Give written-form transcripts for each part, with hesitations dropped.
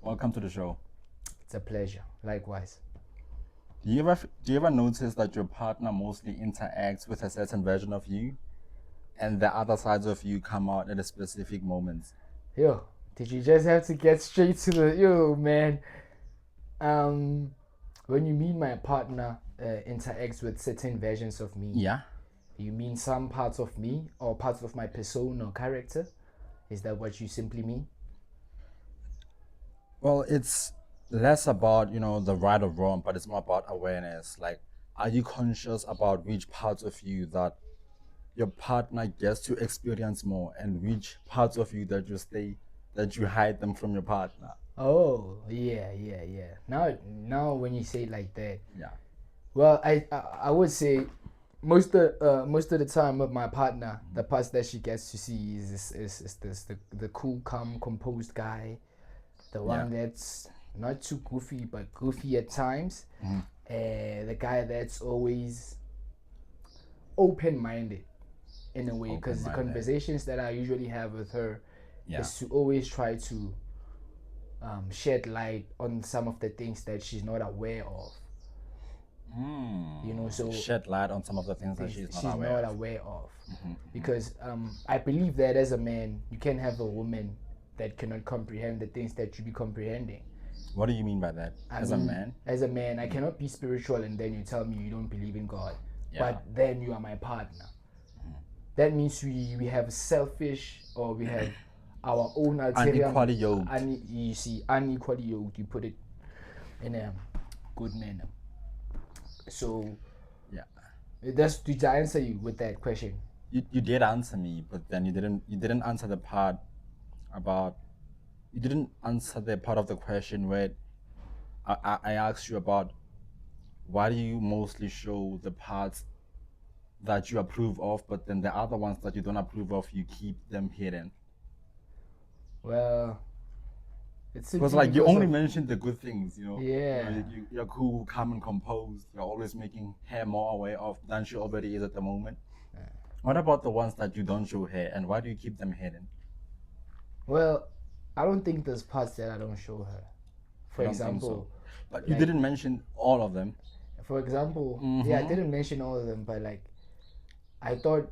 Welcome to the show. It's a pleasure. Likewise. Do you ever notice that your partner mostly interacts with a certain version of you, and the other sides of you come out at a specific moment? Yo, did you just have to get straight to the man? When you mean my partner interacts with certain versions of me, Yeah. you mean some parts of me or parts of my persona or character? Is that what you simply mean? Well, it's less about the right or wrong, but it's more about awareness. Like, are you conscious about which parts of you that your partner gets to experience more, and which parts of you that you hide them from your partner? Oh, yeah. Now when you say it like that, Yeah. well, I would say most of the time with my partner, the parts that she gets to see is this the cool, calm, composed guy, the one that's not too goofy but goofy at times, the guy that's always open-minded in a way, because the Open-minded. conversations that I usually have with her Yeah. is to always try to shed light on some of the things that she's not aware of. So Shed light on some of the things that she's not aware of. Because I believe that as a man, you can have a woman that cannot comprehend the things that you be comprehending. What do you mean by that? As a man? I cannot be spiritual and then you tell me you don't believe in God, Yeah. but then you are my partner. That means we have selfish, or we have our own ulterior, Unequally yoked. Unequally yoked. You put it in a good manner. So Yeah. did I answer you with that question? You did answer me, but then you didn't answer the part about you didn't answer the part of the question where I asked you about why do you mostly show the parts that you approve of, but then the other ones that you don't approve of, you keep them hidden. Well, it's Because like you only mentioned the good things, Yeah. You're cool, calm, and composed. You're always making her more aware of than she already is at the moment. What about the ones that you don't show her, and why do you keep them hidden? Well, I don't think there's parts that I don't show her. For I don't think example, so. But you didn't mention all of them. For example, I didn't mention all of them, but like I thought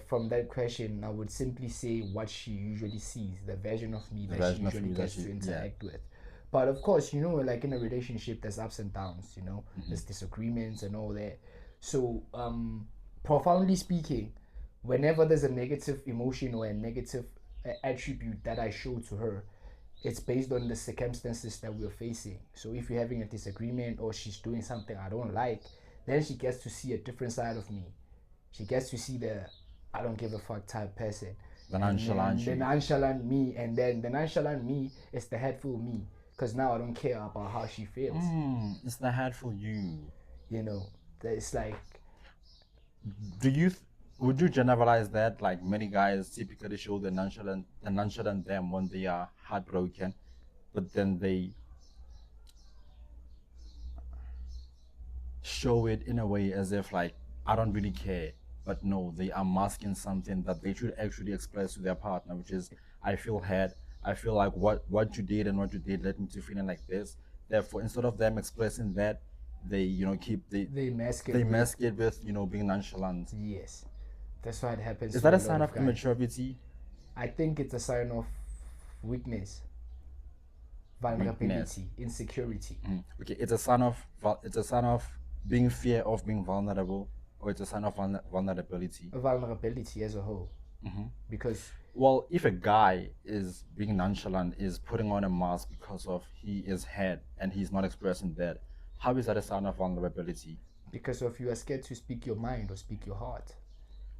from that question I would simply say what she usually sees, the version of me that she usually gets to interact with. But of course, like in a relationship, there's ups and downs. There's disagreements and all that. So, profoundly speaking, whenever there's a negative emotion or a negative attribute that I show to her, it's based on the circumstances that we're facing. So if you're having a disagreement or she's doing something I don't like, then she gets to see a different side of me. She gets to see the I don't give a fuck type person. The nonchalant The nonchalant me, and then the nonchalant me is the hateful me, because now I don't care about how she feels. It's the hateful you. It's like, Would you generalize that? Like many guys typically show the nonchalant them when they are heartbroken, but then they show it in a way as if like I don't really care, but no, they are masking something that they should actually express to their partner, which is I feel hurt. I feel like what you did and what you did led me to feeling like this. Therefore, instead of them expressing that, they mask it with being nonchalant. Yes, that's why it happens. Is that a sign of immaturity? I think it's a sign of weakness, vulnerability, insecurity. Okay, it's a sign of being fear of being vulnerable, or it's a sign of vulnerability. Vulnerability as a whole. Because if a guy is being nonchalant, is putting on a mask because of he is hurt and he's not expressing that, how is that a sign of vulnerability? Because of you are scared to speak your mind or speak your heart.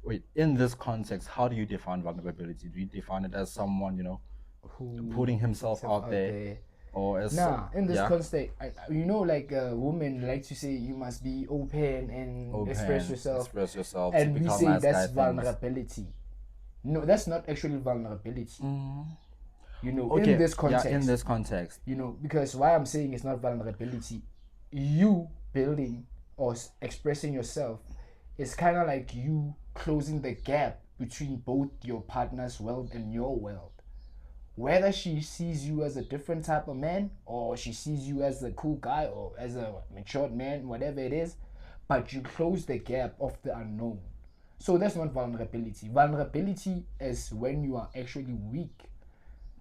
Wait, in this context, how do you define vulnerability? Do you define it as someone, who putting himself out there? Or as in this context, like women like to say you must be open and express yourself, and we say that's vulnerability. No, that's not actually vulnerability. In this context. Yeah, in this context. Because why I'm saying it's not vulnerability, you building or expressing yourself is kind of like you closing the gap between both your partner's world and your world. whether she sees you as a different type of man, or she sees you as a cool guy, or as a matured man, whatever it is, but you close the gap of the unknown. So that's not vulnerability. Vulnerability is when you are actually weak,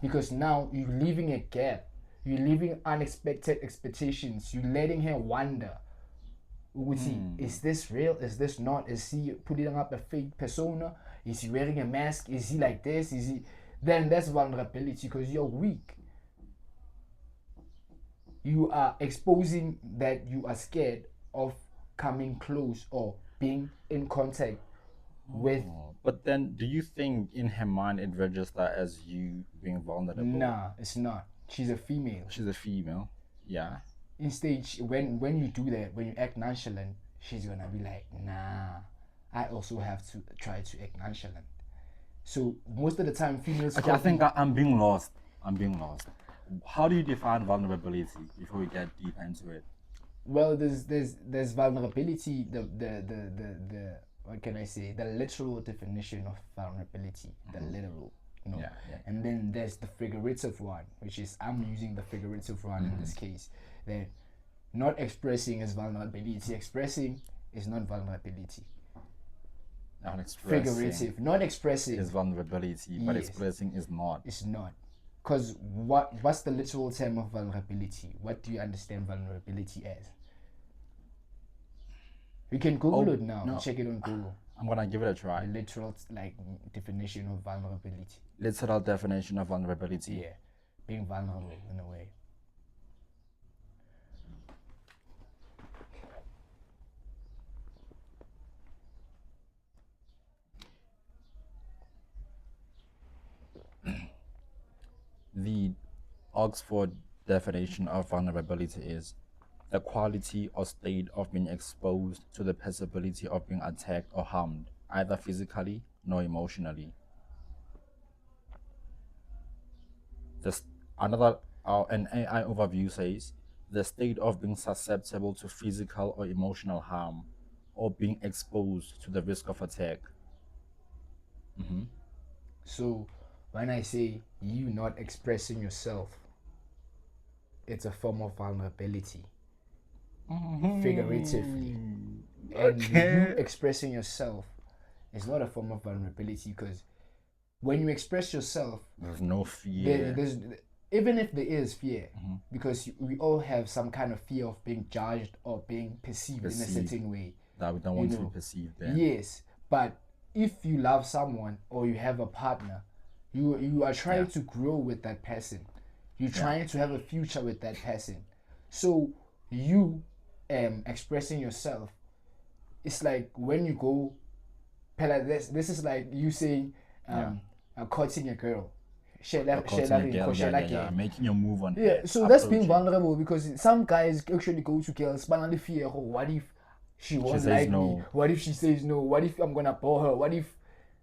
because now you're leaving a gap, you're leaving unexpected expectations, you're letting her wonder, is this real? Is this not? Is he putting up a fake persona? Is he wearing a mask? Is he like this? Is he? Then that's vulnerability, because you're weak. You are exposing that you are scared of coming close or being in contact with. But then, do you think in her mind it registers as you being vulnerable? Nah, it's not. She's a female. She's a female. Yeah. Instead, when you do that, when you act nonchalant, she's gonna be like, nah, I also have to try to act nonchalant. So most of the time, females. Okay, I think I'm being lost. How do you define vulnerability before we get deep into it? Well, there's vulnerability. The what can I say? The literal definition of vulnerability. The literal. Yeah. And then there's the figurative one, which is I'm using the figurative one in this case. That not expressing is vulnerability. Expressing is not vulnerability. Not expressing. Figurative. Not expressing is vulnerability, but expressing is not. It's not. Because what's the literal term of vulnerability? What do you understand vulnerability as? You can Google it now. No. Check it on Google. I'm gonna give it a try. The literal definition of vulnerability. Literal definition of vulnerability. Yeah, being vulnerable in a way. The Oxford definition of vulnerability is the quality or state of being exposed to the possibility of being attacked or harmed, either physically nor emotionally. An AI overview says the state of being susceptible to physical or emotional harm, or being exposed to the risk of attack. So when I say you not expressing yourself, it's a form of vulnerability. Figuratively. And you expressing yourself is not a form of vulnerability, because when you express yourself, there's no fear. Even if there is fear, because we all have some kind of fear of being judged or being perceived in a certain way. That we don't want to be perceived then. Yes, but if you love someone or you have a partner, you are trying to grow with that person. You're trying to have a future with that person. So you expressing yourself, it's like when you go, this is like you saying, I'm courting a girl. Making your move on. Yeah, so that's being vulnerable, because some guys actually go to girls, but only fear, oh, what if she won't like me? What if she says no? What if I'm gonna bore her? What if?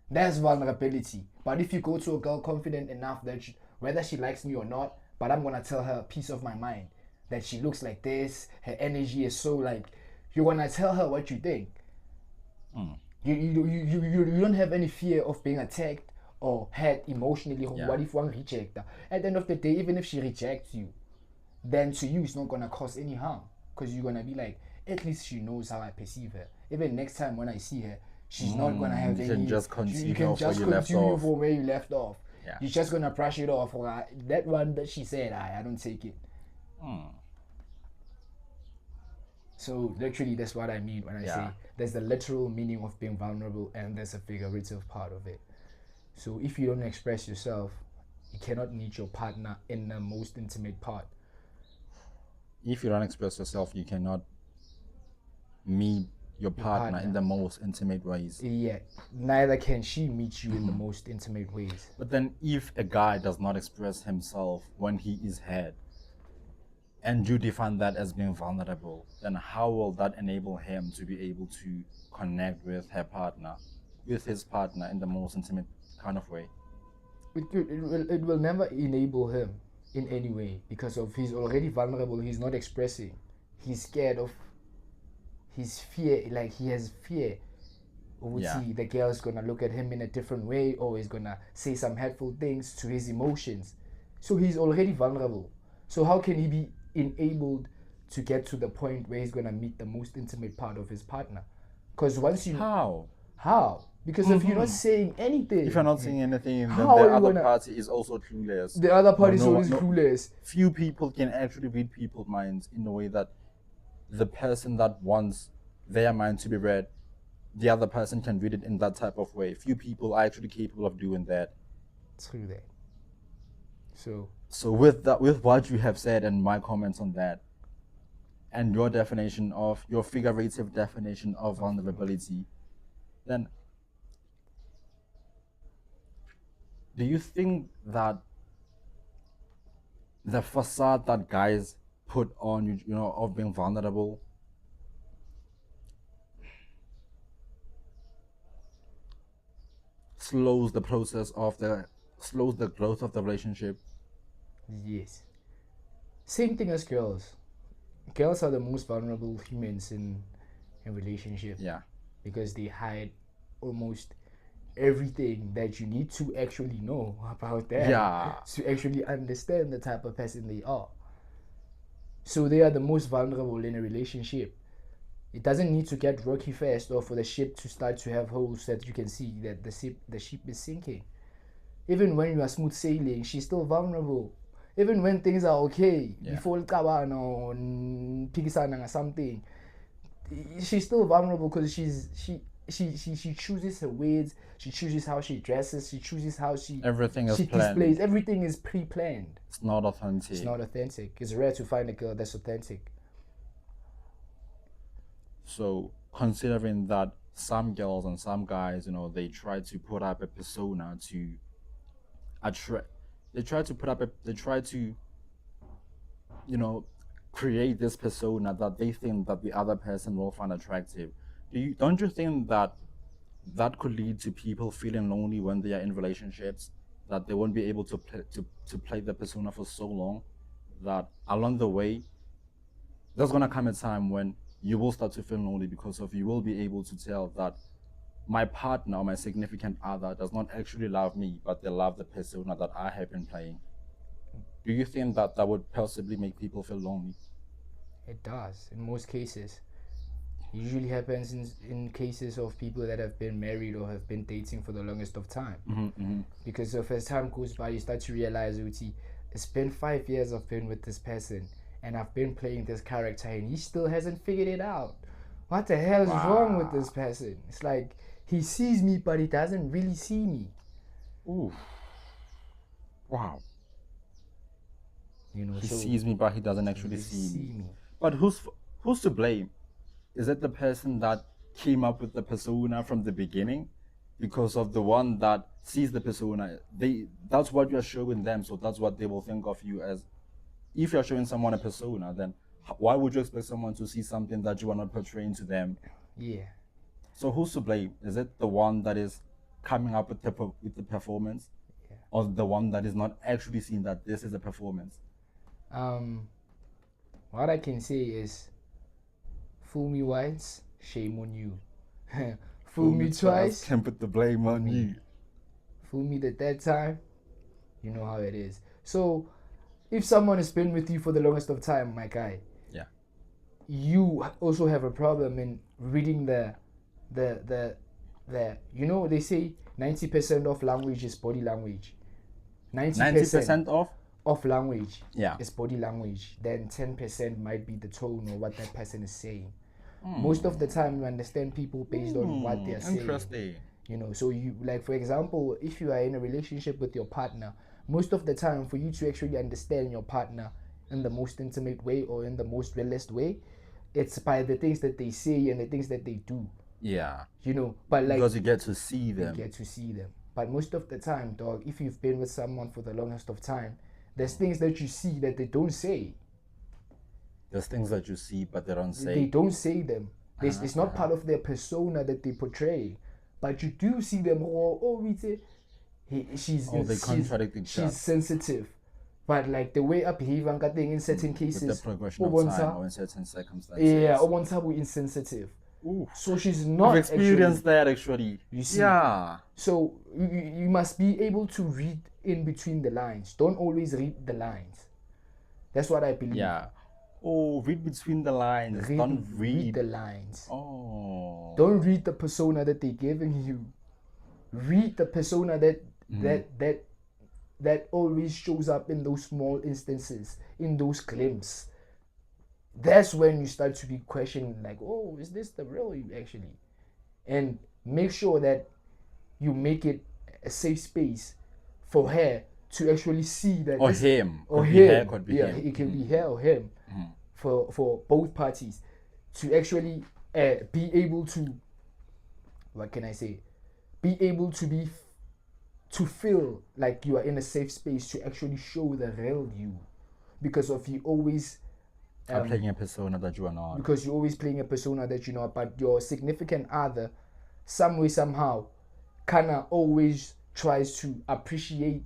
That's vulnerability. But if you go to a girl confident enough that whether she likes me or not, but I'm gonna tell her a piece of my mind, that she looks like this, her energy is so like, you're gonna tell her what you think. You don't have any fear of being attacked or hurt emotionally. What if one rejects her? At the end of the day, even if she rejects you, then to you it's not gonna cause any harm, because you're gonna be like, at least she knows how I perceive her. Even next time when I see her, she's not gonna have any. You can just continue from where you left off. Yeah. You're just gonna brush it off. That one that she said, I don't take it. So literally, that's what I mean when I say there's the literal meaning of being vulnerable, and there's a figurative part of it. So if you don't express yourself, you cannot meet your partner in the most intimate part. If you don't express yourself, you cannot meet your partner in the most intimate ways. Yeah, neither can she meet you in the most intimate ways. But then if a guy does not express himself when he is hurt, and you define that as being vulnerable, then how will that enable him to be able to connect with his partner in the most intimate kind of way? It will never enable him in any way, because of he's already vulnerable. He's not expressing. He's scared of his fear. Like, he has fear. The girl is gonna look at him in a different way, or is gonna say some hurtful things to his emotions. So he's already vulnerable. So how can he be enabled to get to the point where he's gonna meet the most intimate part of his partner? Because once you how? Because if you're not saying anything, if you're not saying anything, then how the are you other gonna- party is also clueless. the other party is always clueless. Few people can actually read people's minds in a way that the person that wants their mind to be read, the other person can read it in that type of way. Few people are actually capable of doing that. True that. So with what you have said and my comments on that, and your definition of your figurative definition of vulnerability, then do you think that the facade that guys put on, you know, of being vulnerable slows the growth of the relationship? Yes. Same thing as girls. Girls are the most vulnerable humans in relationship. Yeah. Because they hide almost everything that you need to actually know about them. Yeah. To actually understand the type of person they are. So they are the most vulnerable in a relationship. It doesn't need to get rocky fast or for the ship to start to have holes that you can see that the ship is sinking. Even when you are smooth sailing, she's still vulnerable. Even when things are okay, before Kabana or Pikisana or something, she's still vulnerable because she chooses her words, she chooses how she dresses, she chooses how she displays. Everything is pre-planned. It's not authentic. It's not authentic. It's rare to find a girl that's authentic. So considering that some girls and some guys, you know, they try to put up a persona to attract. They try to, you know, create this persona that they think that the other person will find attractive. Don't you think that could lead to people feeling lonely when they are in relationships, that they won't be able to play the persona for so long, that along the way there's gonna come a time when you will start to feel lonely because you will be able to tell that my partner or my significant other does not actually love me, but they love the persona that I have been playing. Do you think that would possibly make people feel lonely? It does, in most cases. It usually happens in cases of people that have been married or have been dating for the longest of time. Because as time goes by, you start to realize, it's been 5 years I've been with this person, and I've been playing this character, and he still hasn't figured it out. What the hell is wrong with this person? It's like, he sees me, but he doesn't really see me. Ooh. Wow. You know, he sees me, but he doesn't actually see me. But who's to blame? Is it the person that came up with the persona from the beginning? Because of the one that sees the persona, that's what you're showing them, so that's what they will think of you as. If you're showing someone a persona, then why would you expect someone to see something that you are not portraying to them? Yeah. So who's to blame? Is it the one that is coming up with the performance, or the one that is not actually seeing that this is a performance? What I can say is, fool me once, shame on you. Fool me twice, can put the blame on you. Fool me the third time, you know how it is. So, if someone has been with you for the longest of time, my guy, you also have a problem in reading the you know, they say 90% of language is body language. 90% of language is body language. Then 10% might be the tone or what that person is saying. Most of the time you understand people based on what they're saying. Interesting. You know, so you, like, for example, if you are in a relationship with your partner, most of the time for you to actually understand your partner in the most intimate way or in the most realist way, it's by the things that they say and the things that they do. Yeah. You know, but like, because you get to see them. But most of the time, dog, if you've been with someone for the longest of time, there's things that you see that they don't say. There's things that you see but they don't say. They don't say them. It's not part of their persona that they portray. But you do see them, she's sensitive. But like the way I behave in certain cases, with the progression of time or in certain circumstances. Yeah, insensitive. Ooh. So she's not. I've experienced that actually. You see. Yeah. So you must be able to read in between the lines. Don't always read the lines. That's what I believe. Yeah. Oh, read between the lines. Don't read the lines. Oh. Don't read the persona that they're giving you. Read the persona that always shows up in those small instances, in those glimpses. That's when you start to be questioning, like, oh, is this the real you actually? And make sure that you make it a safe space for her to actually see that. Or him. Or could him. Be her, could be him. It can be her or him. For both parties to actually be able to, what can I say? Be able to feel like you are in a safe space to actually show the real you, because of you always are playing a persona that you are not. Because you're always playing a persona that you're not, but your significant other, some way, somehow, kinda always tries to appreciate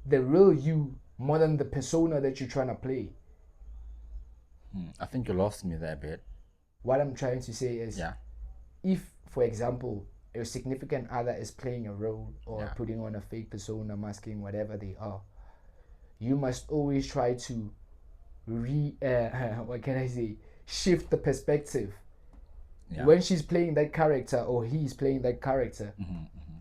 the real you more than the persona that you're trying to play. I think you lost me there a bit. What I'm trying to say is, if, for example, your significant other is playing a role or putting on a fake persona, masking whatever they are, you must always try to what can I say? Shift the perspective. When she's playing that character or he's playing that character,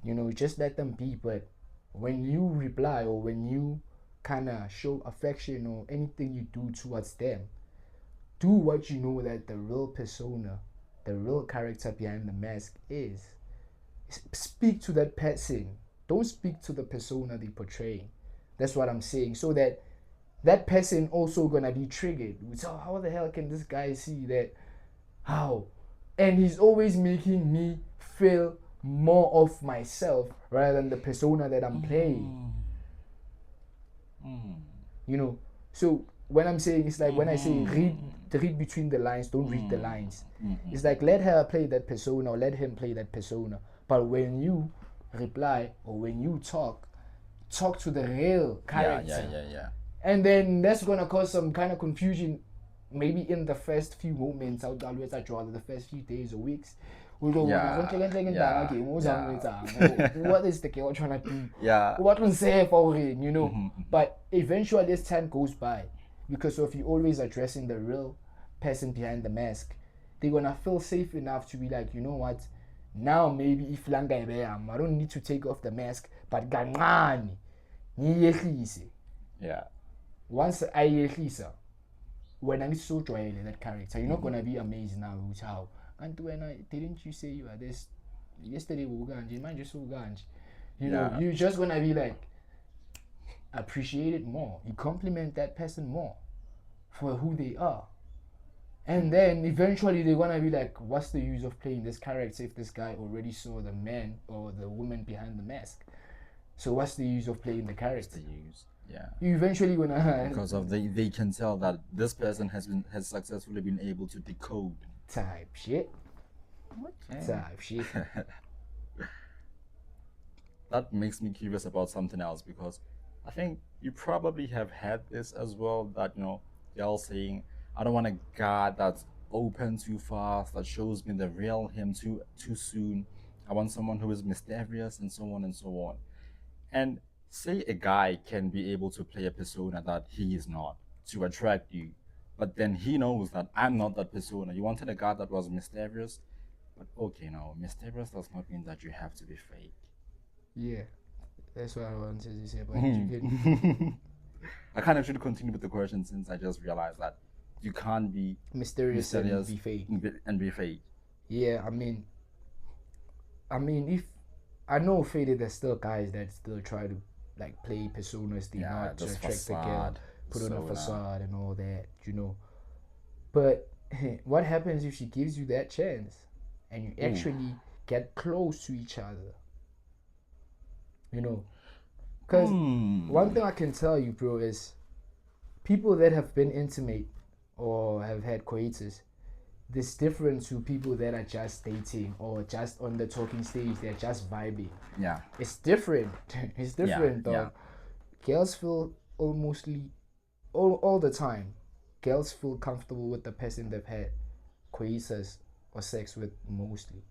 you know, just let them be. But when you reply or when you kind of show affection or anything you do towards them, do what you know that the real persona, the real character behind the mask is. Speak to that person. Don't speak to the persona they portray. That's what I'm saying. So that that person also gonna be triggered. So how the hell can this guy see that? How? And he's always making me feel more of myself rather than the persona that I'm playing. You know, so when I'm saying, it's like when I say read between the lines, don't read the lines. It's like, let her play that persona or let him play that persona. But when you reply or when you talk to the real character. Yeah. And then that's gonna cause some kind of confusion, maybe in the first few moments. The first few days or weeks. What is the girl trying to do? What was say for him, you know? But eventually, as time goes by, because of you always addressing the real person behind the mask, they're gonna feel safe enough to be like, you know what? Now maybe if I don't need to take off the mask, but gancane, once I yehlisa, when I'm so joyful that character, you're not gonna be amazed now. How? And didn't you say you are this yesterday? You know, you're just gonna be like, appreciate it more. You compliment that person more for who they are. And then eventually they're gonna be like, what's the use of playing this character if this guy already saw the man or the woman behind the mask? So what's the use of playing the character? You eventually gonna because of they can tell that this person has successfully been able to decode type shit. That makes me curious about something else, because I think you probably have had this as well, that, you know, y'all saying, I don't want a guy that's open too fast, that shows me the real him too soon. I want someone who is mysterious, and so on and so on. And say a guy can be able to play a persona that he is not to attract you, but then he knows that I'm not that persona. You wanted a guy that was mysterious, but okay, now mysterious does not mean that you have to be fake. Yeah, that's what I wanted to say. But I kind of should continue with the question, since I just realized that you can't be mysterious and be fake. Yeah, I mean, if I know faded, there's still guys that still try to like play personas they not to attract the girl, put on a facade and all that, you know. But what happens if she gives you that chance and you actually get close to each other? You know, because one thing I can tell you, bro, is people that have been intimate or have had coitus, this different to people that are just dating or just on the talking stage. They're just vibing. Yeah, it's different. It's different, though. Yeah. Girls feel all the time. Girls feel comfortable with the person they've had coitus or sex with mostly.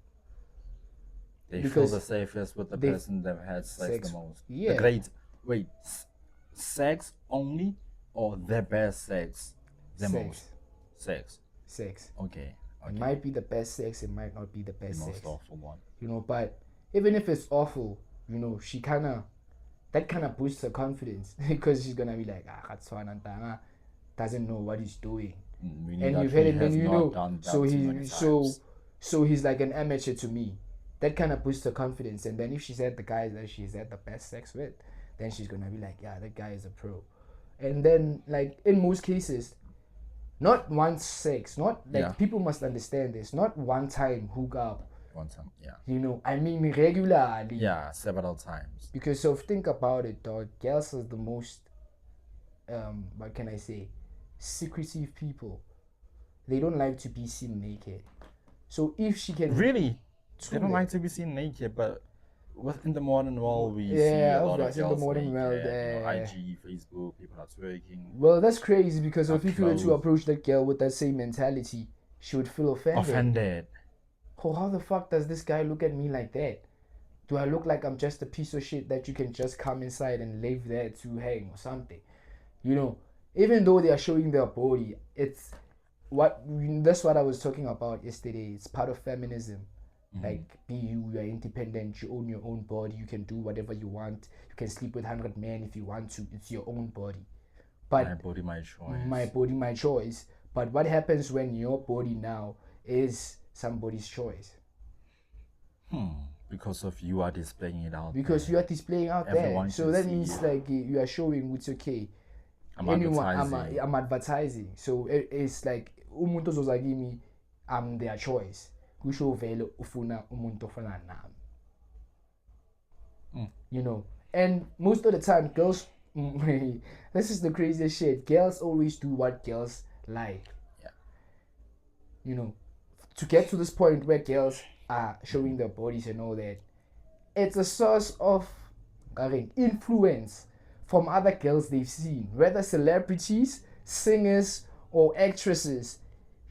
They feel the safest with the person they've had sex the most. Yeah. Wait, sex only or the best sex? The Sex. most sex. Sex. Okay. It might be the best sex, it might not be the best The sex. most awful one. But even if it's awful, she that kind of boosts her confidence because she's gonna be like, doesn't know what he's doing. And you've heard it, then so he's like an amateur to me. That kind of boosts her confidence. And then if she's at the guys that she's had the best sex with, then she's gonna be like, yeah, that guy is a pro. And then, like, in most cases, not one sex, not like people must understand this, not one time hook up. One time, yeah. I mean regularly. Yeah, several times. Because think about it, dog. Girls are the most, what can I say, secretive people. They don't like to be seen naked. So if she can really, they don't like to be seen naked, but in the modern world we see a lot of girls in the modern world, IG, Facebook, people are twerking. Well, that's crazy because if you were to approach that girl with that same mentality, she would feel offended. Oh, how the fuck does this guy look at me like that? Do I look like I'm just a piece of shit that you can just come inside and leave there to hang or something? Even though they are showing their body, that's what I was talking about yesterday. It's part of feminism. Like, you are independent, you own your own body, you can do whatever you want, you can sleep with 100 men if you want to, it's your own body. But my body, my choice. My body, my choice. But what happens when your body now is somebody's choice? Because of you are displaying it out because there. You are displaying out everyone there. So that means it. Like you are showing it's okay. I'm advertising. So it's like umuntu ozozakimi, I'm their choice. Kusho vele ufuna umuntu ofana nami. And most of the time girls this is the craziest shit. Girls always do what girls like. Yeah. To get to this point where girls are showing their bodies and all that, it's a source of influence from other girls they've seen, whether celebrities, singers, or actresses.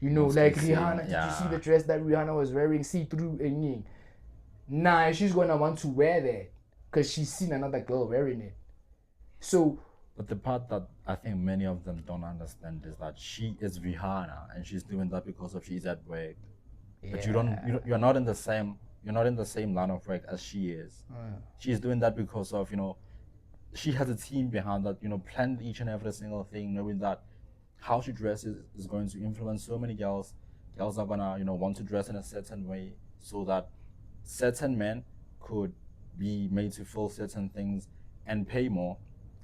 Like Rihanna. Did you see the dress that Rihanna was wearing, see-through and Nah, she's gonna want to wear that because she's seen another girl wearing it. So, but the part that I think many of them don't understand is that she is Rihanna and she's doing that because she's at work. Yeah. But you're not in the same line of work as she is. She's doing that because of she has a team behind that, planned each and every single thing, knowing that how she dresses is going to influence so many girls. Girls are gonna, want to dress in a certain way so that certain men could be made to feel certain things and pay more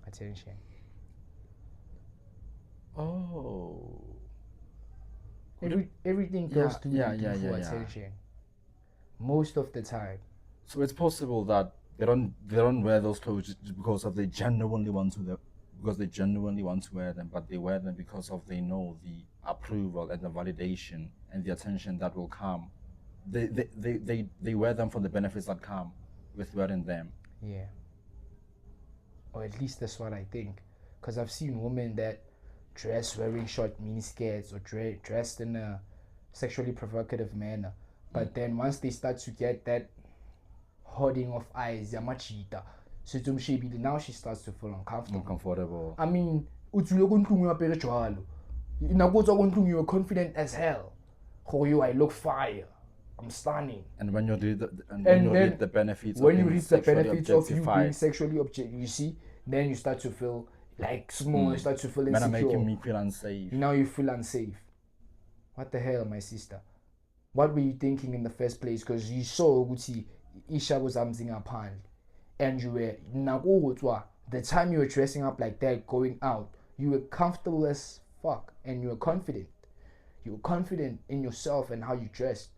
attention. Oh. Everything goes to attention. Most of the time. So it's possible that they don't wear those clothes because they genuinely want to wear them, but they wear them because they know the approval and the validation and the attention that will come. They wear them for the benefits that come with wearing them. Yeah. Or at least that's what I think. Because I've seen women that dress wearing short mini skirts or dressed in a sexually provocative manner. But then once they start to get that hoarding of eyes, yamachita, so now she starts to feel uncomfortable. I mean, you're confident as hell. Oh, I look fire. I'm stunning. And when you reap the benefits of you being sexually objectified, you see, then you start to feel like small, you start to feel insecure. Men are making me feel unsafe. Now you feel unsafe. What the hell, my sister? What were you thinking in the first place? Because you saw Gucci, Isha was amzing upon, and you were the time you were dressing up like that, going out, you were comfortable as fuck, and you were confident. You were confident in yourself and how you dressed.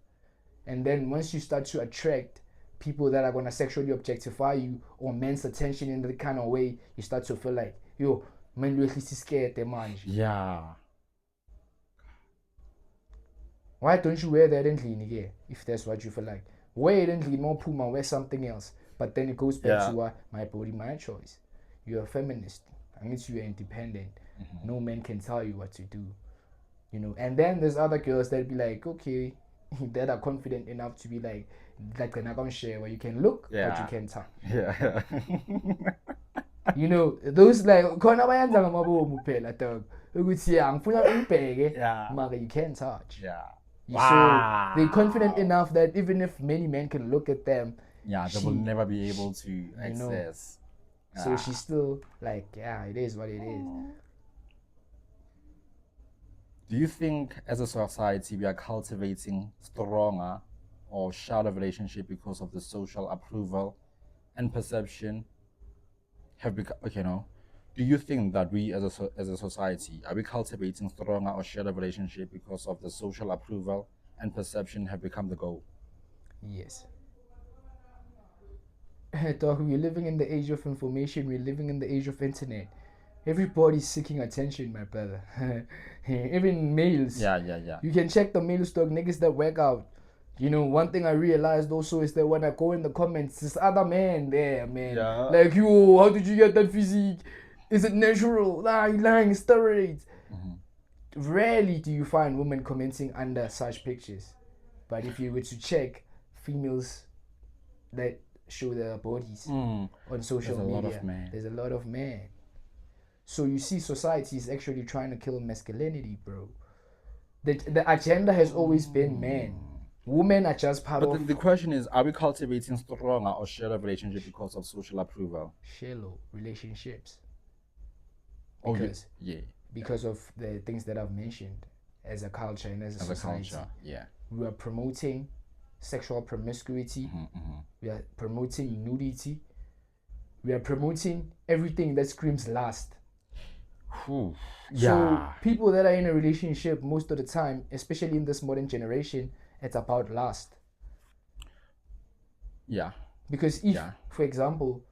And then once you start to attract people that are gonna sexually objectify you or men's attention in that kind of way, you start to feel like, yo, man, you're at least scared, man. Yeah. Why don't you wear that in clean if that's what you feel like? Wear it in clean, more Puma, wear something else. But then it goes back to my body, my choice. You're a feminist. That means you're independent. Mm-hmm. No man can tell you what to do. And then there's other girls that be like, okay, that are confident enough to be like an account share where you can look, but you can't talk. Yeah. You know, those like khona bayenza ngamabomu phela dog. Ukuthi angifuna ungibheke, mara you can't touch. Yeah. So they're confident enough that even if many men can look at them, they will never be able to access. So she's still like, it is what it is. Do you think as a society we are cultivating stronger or shallow relationship because of the social approval and perception have become, do you think that we as a society, are we cultivating stronger or shallow relationship because of the social approval and perception have become the goal? Yes. Dog, we're living in the age of information, we're living in the age of internet. Everybody's seeking attention, my brother. Even males. Yeah. You can check the males, dog, niggas that work out. You know, one thing I realized also is that when I go in the comments, this other man there, man. Yeah. Like, yo, how did you get that physique? Is it natural? You lying, steroids. Rarely do you find women commenting under such pictures. But if you were to check females that show their bodies on social media, there's a lot of men. So you see, society is actually trying to kill masculinity, bro. The agenda has always been men. Women are just part of. But the question is, are we cultivating stronger or shallow relationship because of social approval? Shallow relationships. Because of the things that I've mentioned as a culture and as a society. We are promoting sexual promiscuity. We are promoting nudity. We are promoting everything that screams lust. So people that are in a relationship most of the time, especially in this modern generation, it's about lust. Because if, for example,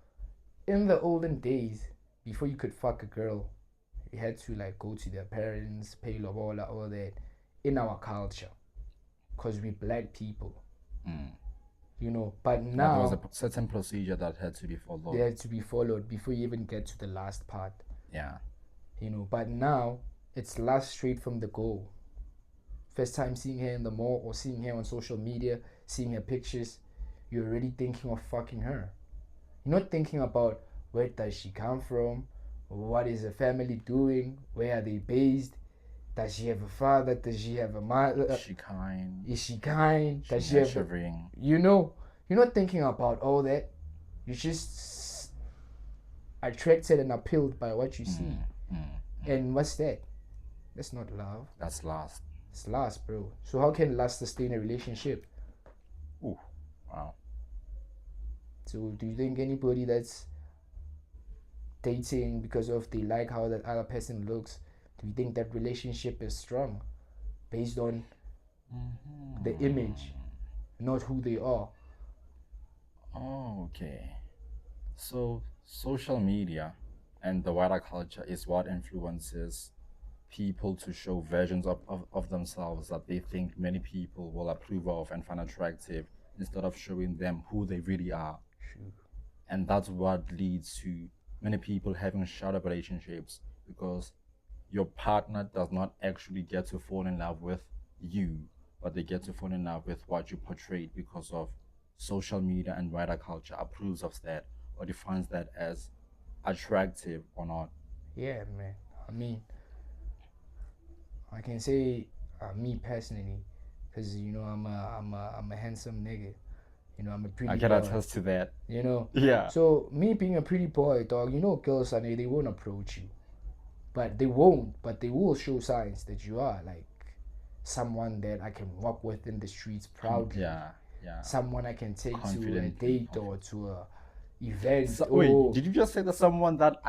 in the olden days, before you could fuck a girl, you had to like go to their parents, pay lobola, all that. In our culture, because we black people, you know. But now there was a certain procedure that had to be followed. They had to be followed before you even get to the last part. You know, but now it's last straight from the goal. First time seeing her in the mall or seeing her on social media, seeing her pictures, you're already thinking of fucking her. You're not thinking about where does she come from, what is her family doing, where are they based, does she have a father, does she have a mother, is she kind, does she have a ring? You know, you're not thinking about all that. You're just attracted and appealed by what you see. And what's that? That's not love. That's lust. It's lust, bro. So how can lust sustain a relationship? Wow. So do you think anybody that's dating because of they like how that other person looks, do you think that relationship is strong based on the image, not who they are? Okay. So social media and the wider culture is what influences people to show versions of themselves that they think many people will approve of and find attractive, instead of showing them who they really are. And that's what leads to many people having shallow relationships, because your partner does not actually get to fall in love with you, but they get to fall in love with what you portrayed, because of social media and wider culture approves of that or defines that as attractive or not. Yeah, man. I mean, I can say me personally, because you know I'm a handsome nigga. You know, I'm a pretty boy. I can attest to that. You know? Yeah. So me being a pretty boy, dog, you know, girls, they won't approach you. But they won't, but they will show signs that you are like someone that I can walk with in the streets proudly. Yeah. Someone I can take to a date or to a event. Wait, did you just say that someone that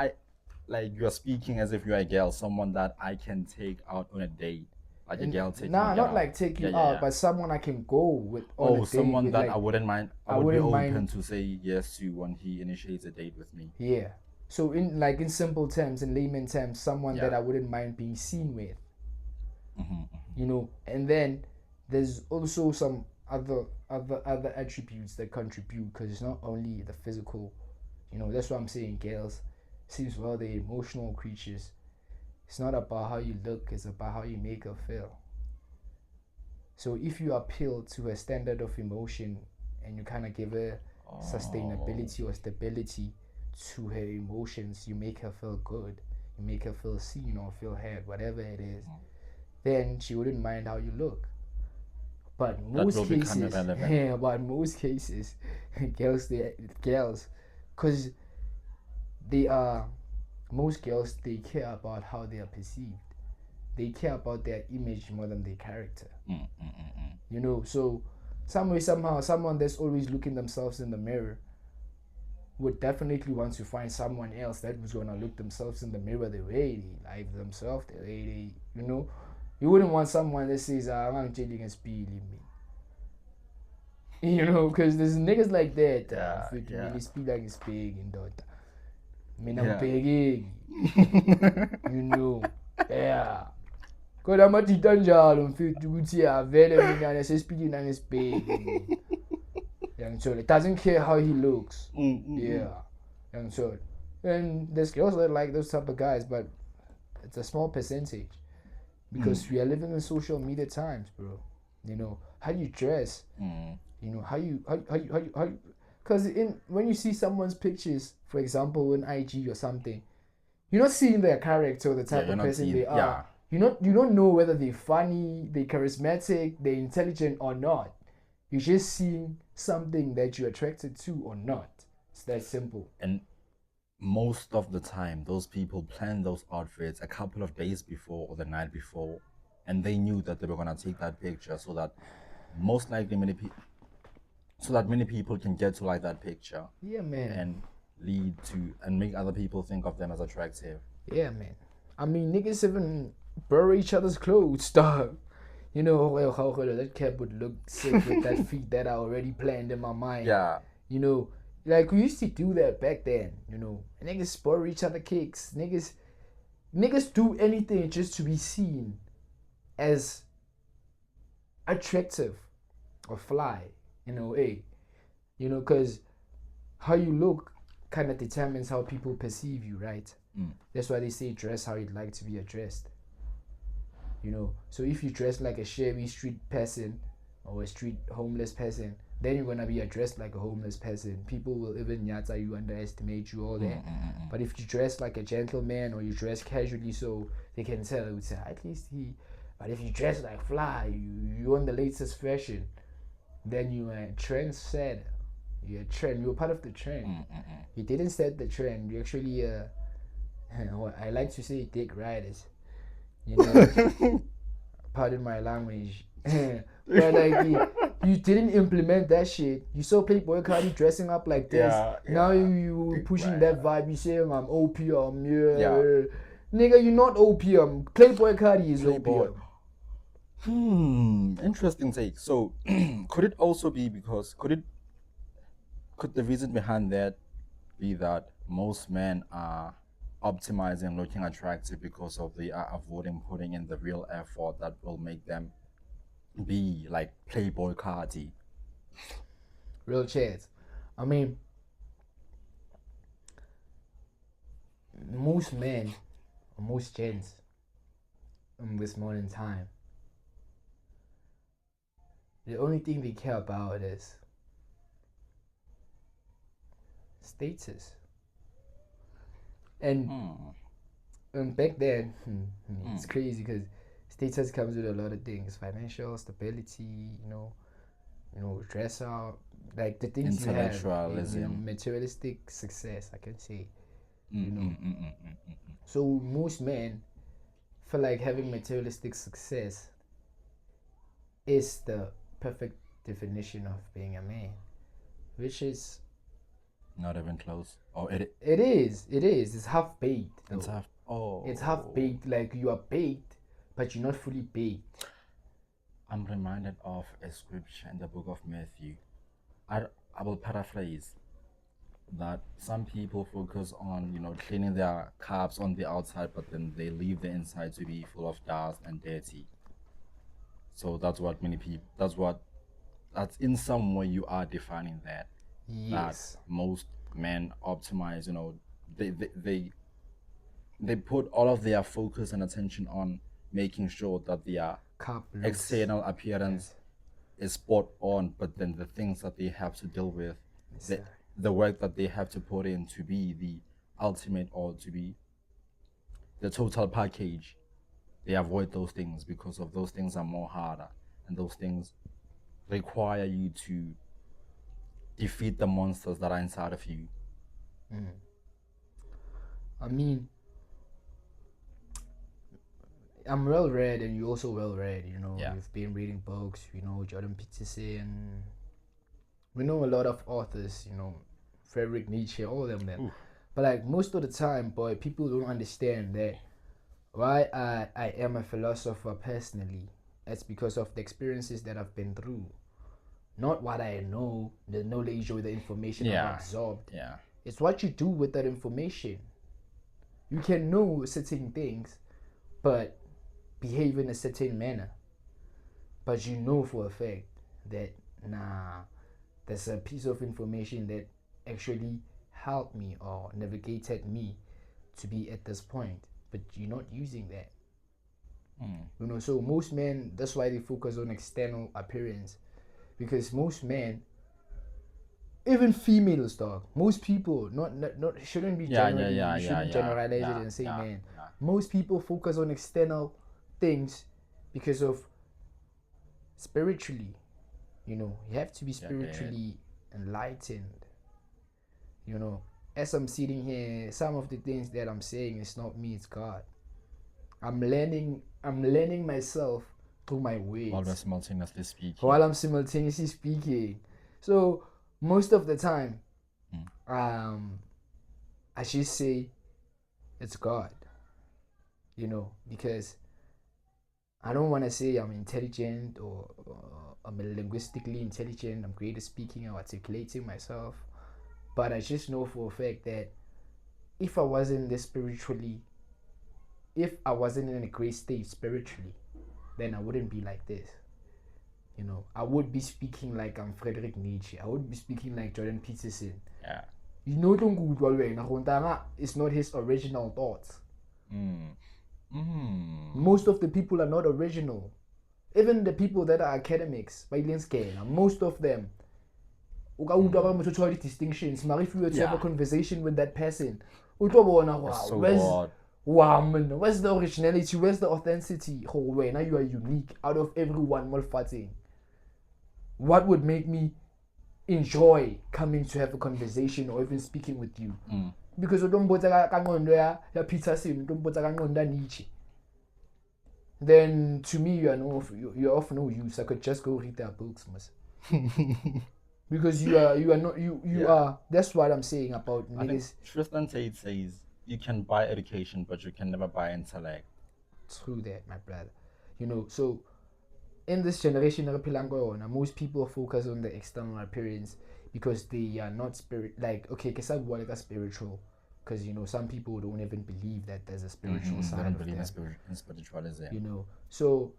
you're speaking as if you're a girl, someone that I can take out on a date? Like a girl taking not like take you out, but someone I can go with on a date. Someone with, that like, I wouldn't mind. I would be open to say yes to when he initiates a date with me. Yeah. So in simple terms, in layman terms, someone that I wouldn't mind being seen with. You know, and then there's also some other attributes that contribute, because it's not only the physical. You know, that's what I'm saying. Girls, seems well, they're emotional creatures. It's not about how you look, it's about how you make her feel. So if you appeal to a standard of emotion and you kind of give her sustainability or stability to her emotions, you make her feel good, you make her feel seen or feel heard, whatever it is, then she wouldn't mind how you look. But most cases, yeah, but most cases, girls, because they are, most girls, they care about how they are perceived. They care about their image more than their character. You know, so some way, somehow, someone that's always looking themselves in the mirror would definitely want to find someone else that was gonna look themselves in the mirror the way they like themselves, the way they, you know. You wouldn't want someone that says, I'm changing a speed limit. You know, because there's niggas like that. Really speed like is big and daughter. I'm big. You know. Yeah. Because I'm not njalo mfethu ukuthi avele mina nesespeeding nangesibheki. Yangithola. It doesn't care how he looks. Yeah. Yangithola. And there's girls that like those type of guys, but it's a small percentage. Because we are living in social media times, bro. You know, how you dress. You know, how you because when you see someone's pictures, for example, in IG or something, you're not seeing their character or the type of person they are. You don't know whether they're funny, they're charismatic, they're intelligent or not. You're just seeing something that you're attracted to or not. It's that simple. And most of the time, those people plan those outfits a couple of days before or the night before, and they knew that they were gonna take that picture so that most likely many people can get to like that picture. Yeah, man. And lead to and make other people think of them as attractive. Yeah, man. I mean, niggas even borrow each other's clothes, dog. You know, how that cap would look sick with that feet that I already planned in my mind. Yeah. You know, like we used to do that back then. You know, niggas borrow each other kicks. Niggas do anything just to be seen as attractive or fly. You know, you know, because how you look kind of determines how people perceive you, right? That's why they say dress how you'd like to be addressed. You know, so if you dress like a shabby street person or a street homeless person, then you're gonna be addressed like a homeless person. People will even yata you, underestimate you, all that. But if you dress like a gentleman or you dress casually, so they can tell, would say at least he. But if you dress like fly, you on the latest fashion, then you're a trendsetter. You're a trend. You're part of the trend. You didn't set the trend. You actually, I like to say, dick riders. You know, pardon my language. But like, you didn't implement that shit. You saw Playboy Cardi dressing up like this. Now you pushing that vibe. You saying I'm opium. Nigga, you're not opium. Playboy Cardi is opium. Interesting take. So, could it also be because could the reason behind that be that most men are optimizing looking attractive because of they are avoiding putting in the real effort that will make them be like Playboy Cardi? Real chance. I mean, most men, or most gents in this modern time, the only thing they care about is status. And back then, it's crazy because status comes with a lot of things: financial stability, you know, dress up, like the things you have, materialistic success, I can say, you know. So most men feel like having materialistic success is the perfect definition of being a man, which is not even close. Oh, it is. It's half baked. It's half. It's half baked. Like you are baked, but you're not fully baked. I'm reminded of a scripture in the book of Matthew. I will paraphrase that some people focus on cleaning their cups on the outside, but then they leave the inside to be full of dust and dirty. So that's what many people. That's in some way you are defining that. Yes. That most men optimize. They put all of their focus and attention on making sure that their external appearance is spot on, but then the things that they have to deal with, the work that they have to put in to be the ultimate or to be the total package, they avoid those things because of those things are more harder, and those things require you to defeat the monsters that are inside of you. I mean, I'm well read, and you're also well read. You know, you've been reading books. You know, Jordan Peterson. We know a lot of authors. You know, Friedrich Nietzsche, all of them. But like most of the time, boy, people don't understand that why I am a philosopher personally. It's because of the experiences that I've been through, not what I know, the knowledge or the information I've absorbed. It's what you do with that information. You can know certain things, but behave in a certain manner. But you know for a fact that, there's a piece of information that actually helped me or navigated me to be at this point, but you're not using that. You know, so most men, that's why they focus on external appearance, because most men, even females, dog, most people, not shouldn't be generally, you shouldn't generalize it and say man. Most people focus on external things because of spiritually, you know, you have to be spiritually enlightened. You know, as I'm sitting here, some of the things that I'm saying is not me, it's God. I'm learning myself through my words. While I'm simultaneously speaking. So most of the time, I should say it's God. You know, because I don't want to say I'm intelligent or I'm linguistically intelligent, I'm great at speaking or articulating myself. But I just know for a fact that if I wasn't this spiritually, if I wasn't in a great state spiritually, then I wouldn't be like this. You know, I would be speaking like I'm Friedrich Nietzsche. I would be speaking like Jordan Peterson. You know, it's not his original thoughts. Most of the people are not original. Even the people that are academics, most of them. Distinctions. If you were to have a conversation with that person, where's the originality? Where's the authenticity? Now you are unique out of everyone. What would make me enjoy coming to have a conversation or even speaking with you? Because you don't Peterson, Nietzsche. Then to me you're of no use. I could just go read their books, because you are. That's what I'm saying about niggas. Tristan Tate says you can buy education, but you can never buy intellect. True that, my brother. You know, so in this generation, most people focus on the external appearance because they are not spiritual. Because, you know, some people don't even believe that there's a spiritual side. They don't believe in spiritualism. You know, so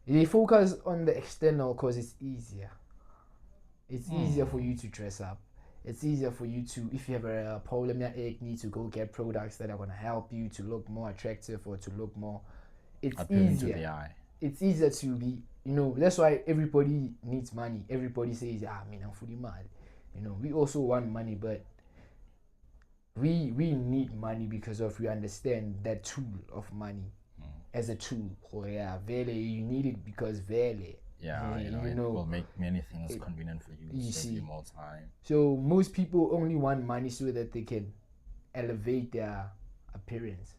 they focus on the external because it's easier. It's easier for you to dress up. It's easier for you to, if you have a problem, you need to go get products that are going to help you to look more attractive or to look more. It's easier. To the eye. It's easier to be, you know, that's why everybody needs money. Everybody says, I'm fully mad. You know, we also want money, but we need money because of we understand that tool of money as a tool. You need it because value. It will make many things convenient for you, save you more time. So most people only want money so that they can elevate their appearance,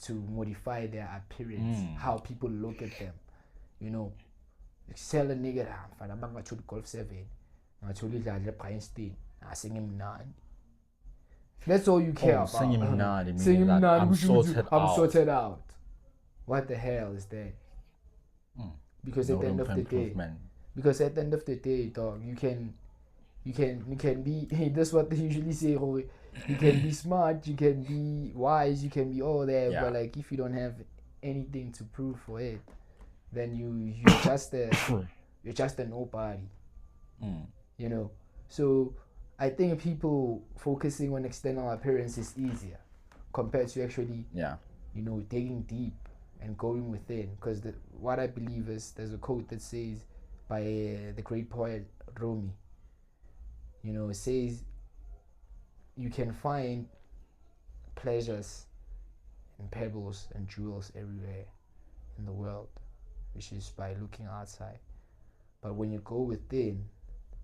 to modify their appearance, how people look at them. You know, sell a nigga, I'm going to golf 7, I'm going to Princeton, I sing him none. That's all you care about. Sing him none. Sing him none. I'm sorted out. What the hell is that? Because at the end of the day, dog, you can be. Hey, that's what they usually say. You can be smart, you can be wise, you can be all that. But like, if you don't have anything to prove for it, then you're just a nobody. You know. So I think people focusing on external appearance is easier compared to actually, you know, digging deep and going within. Because what I believe is, there's a quote that says by the great poet Rumi. You know, it says, you can find pleasures and pebbles and jewels everywhere in the world, which is by looking outside. But when you go within,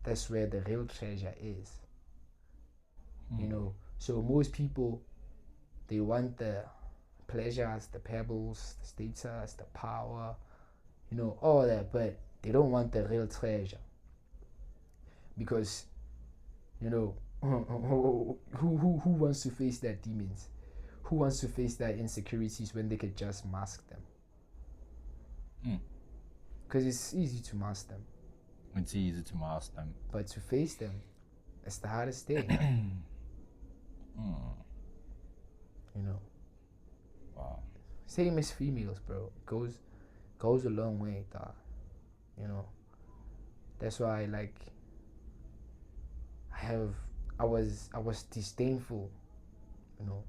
that's where the real treasure is. You know, so most people, they want the pleasures, the pebbles, the status, the power, you know, all that, but they don't want the real treasure. Because, you know, who wants to face their demons? Who wants to face their insecurities when they could just mask them? Because it's easy to mask them. It's easy to mask them. But to face them, it's the hardest thing. You know. Wow. Same as females, bro. It goes a long way, dog. You know. That's why, like, I was disdainful, you know,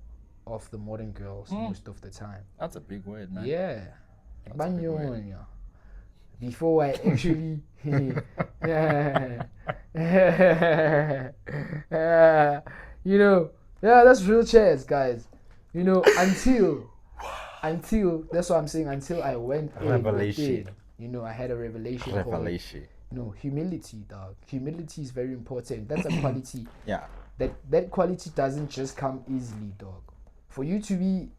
of the modern girls most of the time. That's a big word, man. Yeah. That's a big word. Before I actually you know, that's real chance, guys. You know, until that's what I'm saying, until I went revelation. You know, I had a revelation. You know, humility, dog. Humility is very important. That's a quality. Yeah. That quality doesn't just come easily, dog. For you to be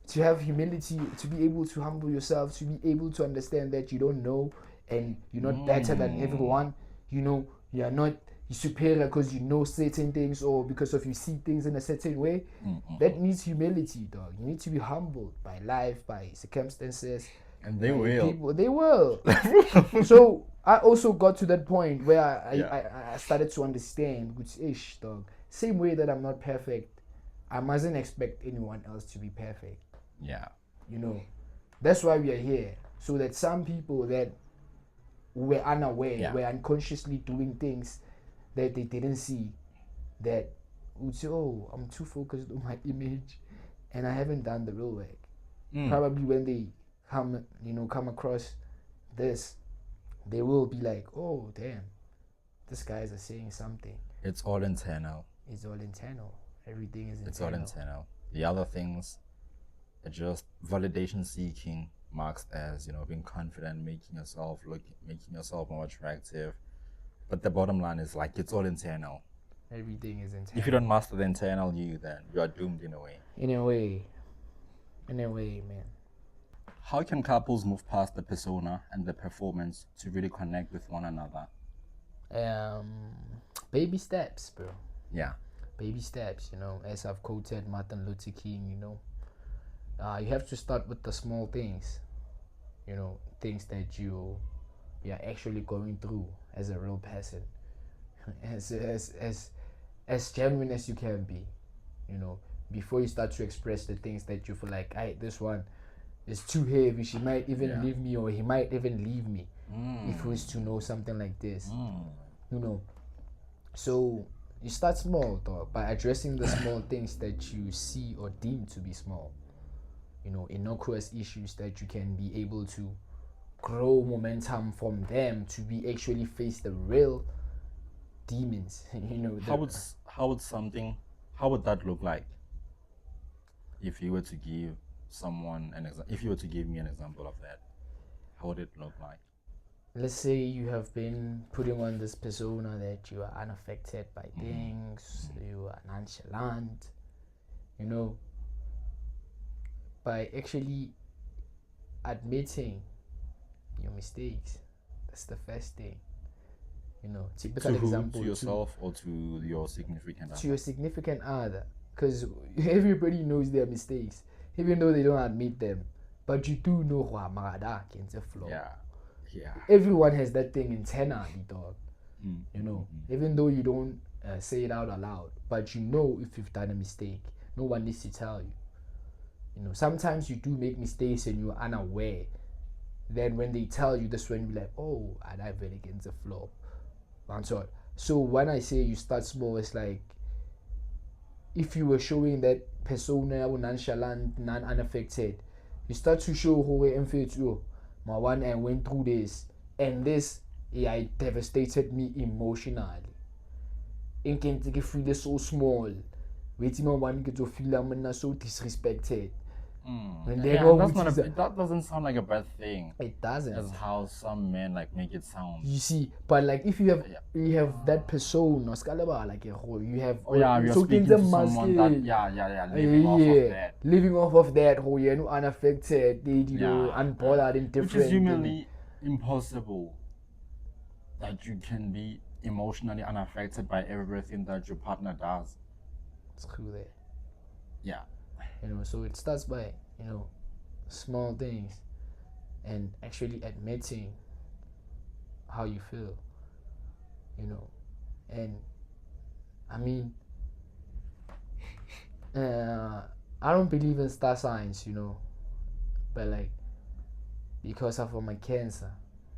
to have humility, to be able to humble yourself, to be able to understand that you don't know and you're not better than everyone. You know, you're not superior because you know certain things or because of you see things in a certain way. That needs humility, dog. You need to be humbled by life, by circumstances. And they will. People, they will. So I also got to that point where I started to understand, which is, dog, same way that I'm not perfect, I mustn't expect anyone else to be perfect. Yeah. You know, that's why we are here. So that some people that were unaware, were unconsciously doing things that they didn't see, that would say, oh, I'm too focused on my image and I haven't done the real work. Probably when they come across this, they will be like, oh, damn, these guys are saying something. It's all internal. It's all internal. Everything is internal. It's all internal. The other things are just validation seeking, marks as, you know, being confident, making yourself more attractive. But the bottom line is, like, it's all internal. Everything is internal. If you don't master the internal you, then you are doomed in a way. In a way, man. How can couples move past the persona and the performance to really connect with one another? Baby steps, bro. Yeah. Baby steps, you know, as I've quoted Martin Luther King, you know. You have to start with the small things, you know, things that you're actually going through as a real person, as genuine as you can be, you know, before you start to express the things that you feel like, this one is too heavy, she might even leave me, or he might even leave me if he was to know something like this, you know. So you start small, dog, by addressing the small things that you see or deem to be small, you know, innocuous issues that you can be able to grow momentum from them to be actually face the real demons. You know, how would that look like? If you were to give someone if you were to give me an example of that, how would it look like? Let's say you have been putting on this persona that you are unaffected by things, you are nonchalant, you know, by actually admitting your mistakes. That's the first thing. You know, typical example to yourself or to your significant other? To your significant other, because everybody knows their mistakes, even though they don't admit them. But you do know who flaw. Yeah. Everyone has that thing internally, dog. You know, even though you don't say it out aloud, but you know if you've done a mistake. No one needs to tell you. You know, sometimes you do make mistakes and you're unaware. Then when they tell you this, when you're like, oh, I went against the flow. So when I say you start small, it's like if you were showing that persona nonchalant, unaffected, you start to show who you my one and went through this, and this it devastated me emotionally. Inkente ke feel so small. Waiting on one get to feel I'm so disrespected. And then that doesn't sound like a bad thing. It doesn't. That's how some men like make it sound. You see, but like if you have that persona, like you have you're speaking to someone that living off of that, unaffected, unbothered, indifferent. Which is humanly impossible that you can be emotionally unaffected by everything that your partner does. It's true there. Yeah. So it starts by, small things and actually admitting how you feel, and I mean, I don't believe in star signs, but like, because of my cancer,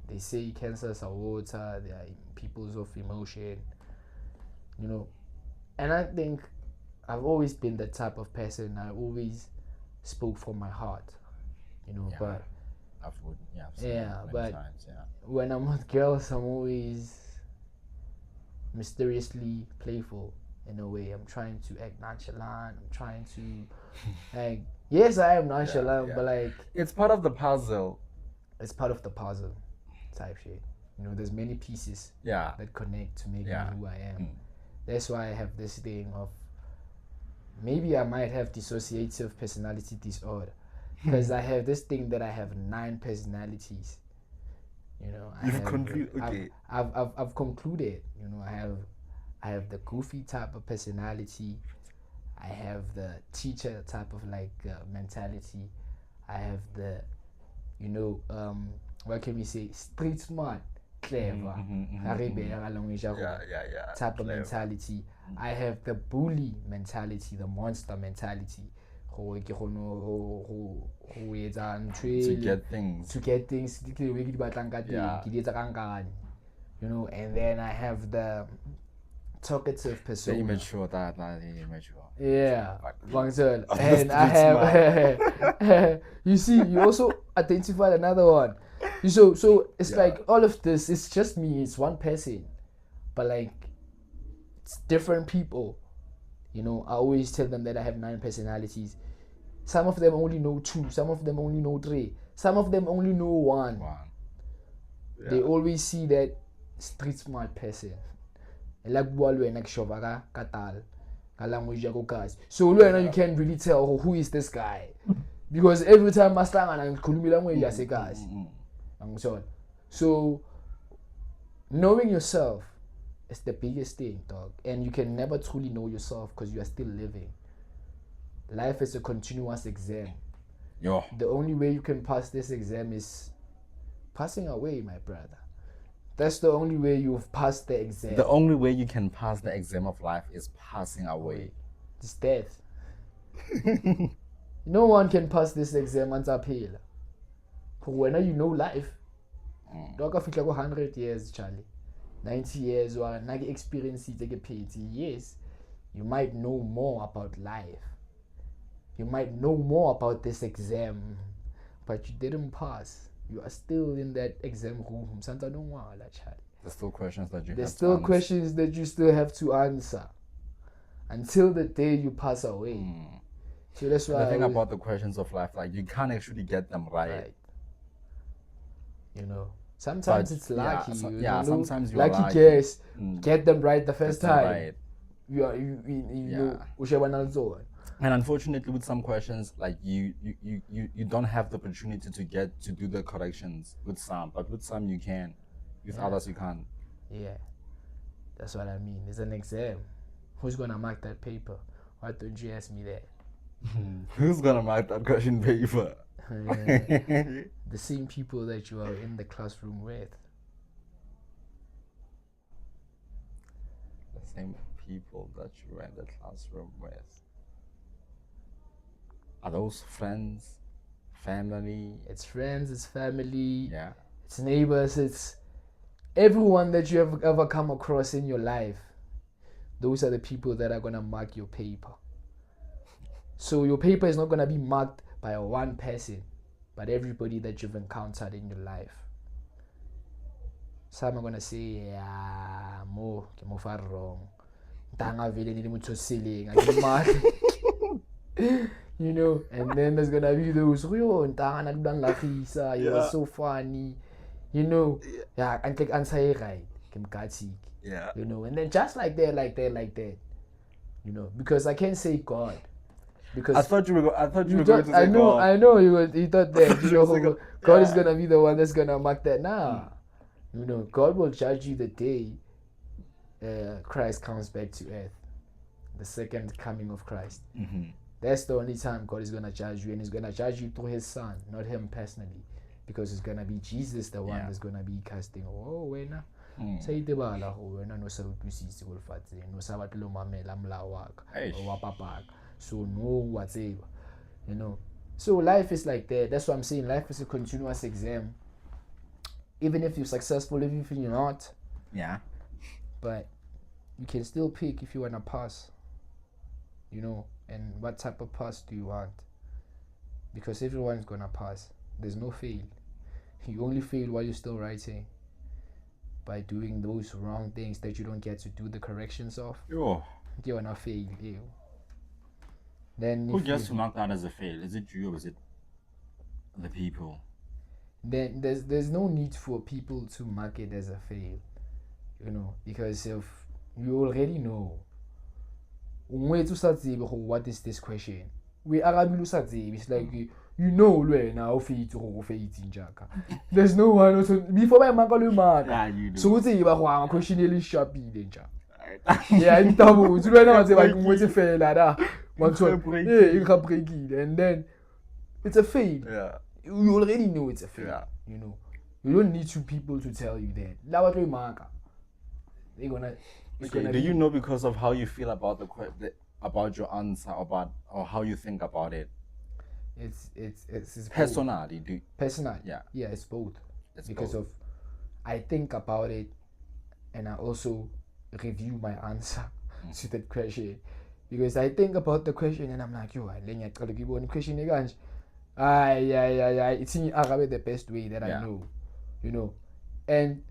they say cancers are water, they are peoples of emotion, and I think I've always been the type of person. I always spoke from my heart, but when I'm with girls, I'm always mysteriously playful in a way. I'm trying to act nonchalant. I'm trying to like, yes, I am nonchalant, but like, it's part of the puzzle. It's part of the puzzle type shit. There's many pieces that connect to make me who I am. That's why I have this thing of, maybe I might have dissociative personality disorder, because I have this thing that I have 9 personalities. I've concluded. I have the goofy type of personality. I have the teacher type of like mentality. I have the, what can we say, street smart, clever, type of mentality. I have the bully mentality, the monster mentality. To get things, and then I have the talkative persona. Immature. Yeah, and I have you see, you also identified another one. So it's like all of this, it's just me, it's one person, but like it's different people. I always tell them that I have 9 personalities. Some of them only know 2, some of them only know 3, some of them only know 1. They always see that street smart person. Like language so you can't really tell who is this guy, because every time I stand and language guys. So knowing yourself is the biggest thing, dog, and you can never truly know yourself because you are still living. Life is a continuous exam. The only way you can pass this exam is passing away, my brother. That's the only way you've passed the exam. The only way you can pass the exam of life is passing away. It's death. No one can pass this exam until appeal. When you know life, don't go 100 years, Charlie. 90 years or nagi experience yes, you might know more about life. You might know more about this exam, but you didn't pass. You are still in that exam room. There's still questions that you There's still questions that you still have to answer until the day you pass away. So that's why the thing about the questions of life, like you can't actually get them right. Sometimes it's lucky. Sometimes you're lucky guess. Get them right the first time. Right. And unfortunately, with some questions, like you don't have the opportunity to do the corrections with some, but with some you can. With others you can't. Yeah, that's what I mean. It's an exam. Who's gonna mark that paper? Why don't you ask me that? Who's gonna mark that question paper? The same people that you are in the classroom with. The same people that you are in the classroom with. Are those friends, family? It's friends, it's family, yeah, it's neighbors, it's everyone that you have ever come across in your life. Those are the people that are gonna mark your paper. So your paper is not gonna be marked by one person, but everybody that you've encountered in your life. Some are gonna say, more far wrong. You know, and then there's gonna be those he was so funny, you know. Yeah, and take answer right. Yeah. You know, and then just like that, you know, because I can't say God. Because I thought you were going to say I know, God. I know he thought that, you know, God is Yeah. gonna be the one that's gonna mark that. Nah. You know, God will judge you the day Christ comes back to earth. The second coming of Christ. That's the only time God is gonna judge you, and He's gonna judge you through His Son, not Him personally, because it's gonna be Jesus, the one that's gonna be casting. Oh, wena. Sa itebala ho wena no sa utlwisise go lefatsheng, no sa batle lo mamela molao wa ka o wa papa ka. So no wa tseba, you know. So life is like that. That's what I'm saying. Life is a continuous exam. Even if you're successful, even if you're not. Yeah. But you can still pick if you wanna pass. You know, and what type of pass do you want? Because everyone's gonna pass. There's no fail. You only fail while you're still writing, by doing those wrong things that you don't get to do the corrections of. You're gonna fail. Then who gets to mark that as a fail? Is it you or is it the people? Then there's no need for people to mark it as a fail, you know, because if you already know what is this question, it's like you know there's no one also before I mark so what's it question really sharp yeah and then it's a fail. Yeah. You already know it's a fail. Yeah. You know, you don't need two people to tell you that. They're gonna. Do you know because of how you feel about about your answer, or how you think about it? It's personally. Personally, yeah, it's both. It's because both. I think about it, and I also review my answer to that question. Because I think about the question and I'm like, yo, I learn a question again. It's in Arabic the best way that I know, you know, and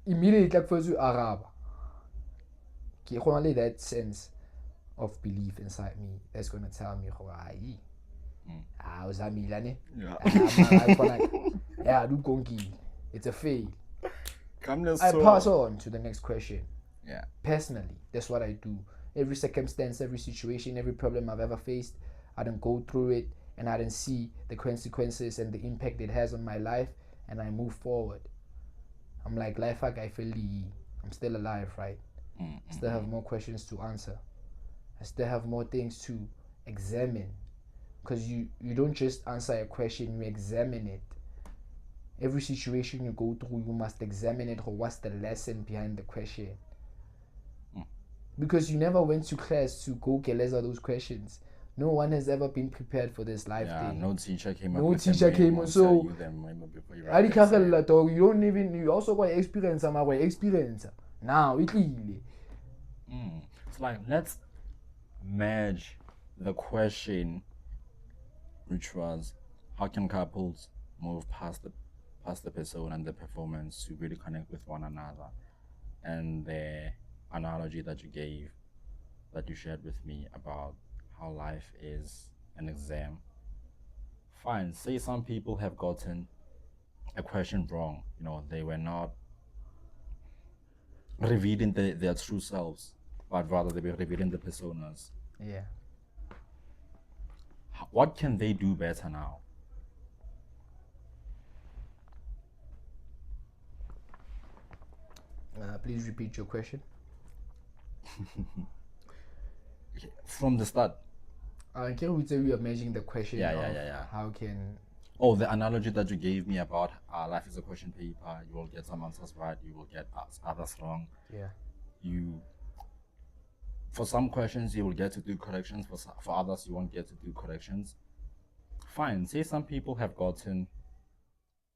immediately like first Arab, only that sense of belief inside me that's gonna tell me, it's a fail. I pass on to the next question. Yeah. Personally, that's what I do. Every circumstance, every situation, every problem I've ever faced, I don't go through it and I don't see the consequences and the impact it has on my life, and I move forward. I'm like, life I feel I'm still alive, right? I still have more questions to answer. I still have more things to examine. Because you don't just answer a question, you examine it. Every situation you go through, you must examine it, or what's the lesson behind the question. Because you never went to class to go get less of those questions. No one has ever been prepared for this life thing. No teacher came so you don't even, you also got experience now it really. It's like, let's merge the question, which was, how can couples move past the persona and the performance to really connect with one another, and the analogy that you shared with me about how life is an exam. Fine, say some people have gotten a question wrong, you know, they were not revealing their true selves, but rather they were revealing the personas. Yeah. What can they do better now? Please repeat your question. From the start. Can we say we are measuring the question? Yeah. How can... Oh, the analogy that you gave me about life is a question paper. You will get some answers right. You will get others wrong. Yeah. For some questions, you will get to do corrections. For others, you won't get to do corrections. Fine. Say some people have gotten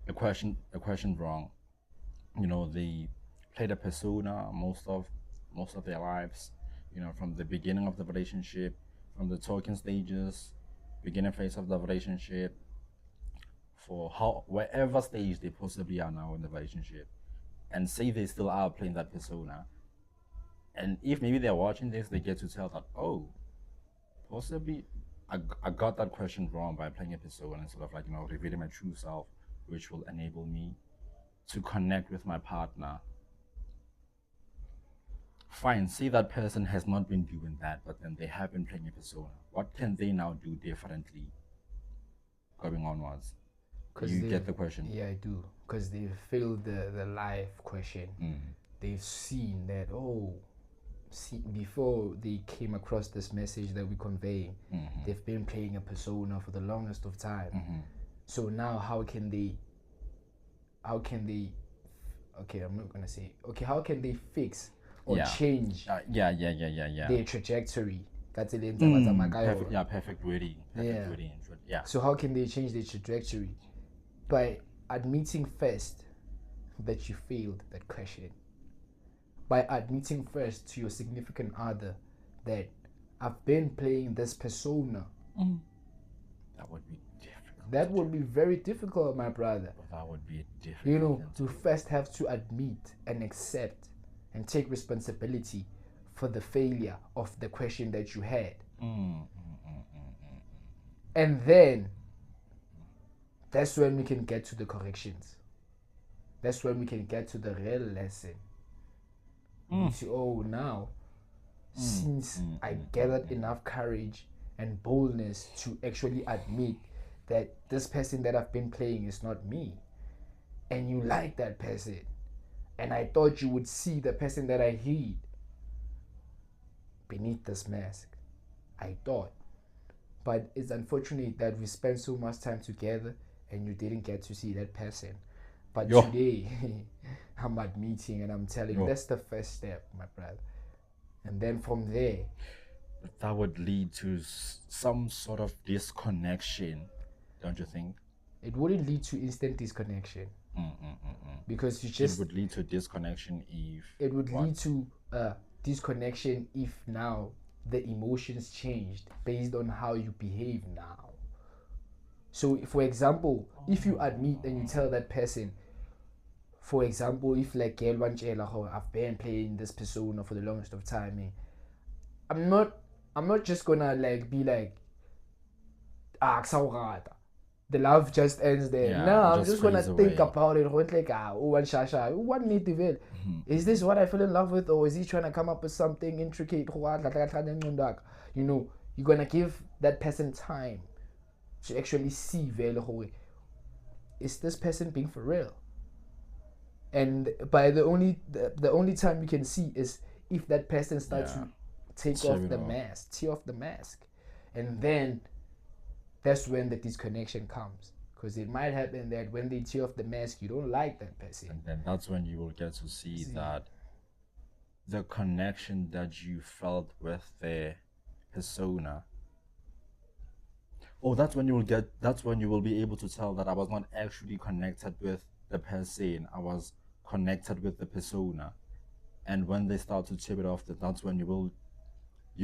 a question wrong. You know, they played a persona most of their lives. You know, from the beginning of the relationship, from the talking stages, beginning phase of the relationship, for wherever stage they possibly are now in the relationship, and say they still are playing that persona, And if maybe they're watching this, they get to tell that, oh, possibly I got that question wrong by playing a persona instead of, like, revealing my true self, which will enable me to connect with my partner. Fine, say that person has not been doing that, but then they have been playing a persona. What can they now do differently going onwards? You get the question? Yeah, I do. Because they've failed the life question. They've seen that, before they came across this message that we convey, they've been playing a persona for the longest of time. So now how can they how can they fix or change their trajectory? That's it. Perfect wording. Yeah. So how can they change their trajectory? By admitting first that you failed that question. By admitting first to your significant other that I've been playing this persona. That would be difficult. That would be very difficult, my brother. That would be difficult. You first have to admit and accept and take responsibility for the failure of the question that you had. And then that's when we can get to the corrections. That's when we can get to the real lesson. Now, since I gathered enough courage and boldness to actually admit that this person that I've been playing is not me, and you like that person, and I thought you would see the person that I hid beneath this mask. I thought. But it's unfortunate that we spent so much time together and you didn't get to see that person. But today, I'm admitting and I'm telling you, that's the first step, my brother. And then from there, that would lead to some sort of disconnection, don't you think? It wouldn't lead to instant disconnection. Because it would lead to disconnection if... It would lead to disconnection if now the emotions changed based on how you behave now. So, for example, if you admit and you tell that person, for example, if like I've been playing this persona for the longest of time, I'm not just gonna like be like the love just ends there. I'm just gonna think about it. Is this what I fell in love with, or is he trying to come up with something intricate? You're gonna give that person time to actually see, is this person being for real? And by the only time you can see is if that person starts to tear off the mask, and then that's when the disconnection comes. Because it might happen that when they tear off the mask, you don't like that person. And then that's when you will get to see that the connection that you felt with the persona. That's when you will be able to tell that I was not actually connected with the person. I was connected with the persona. And when they start to tear it off, that's when you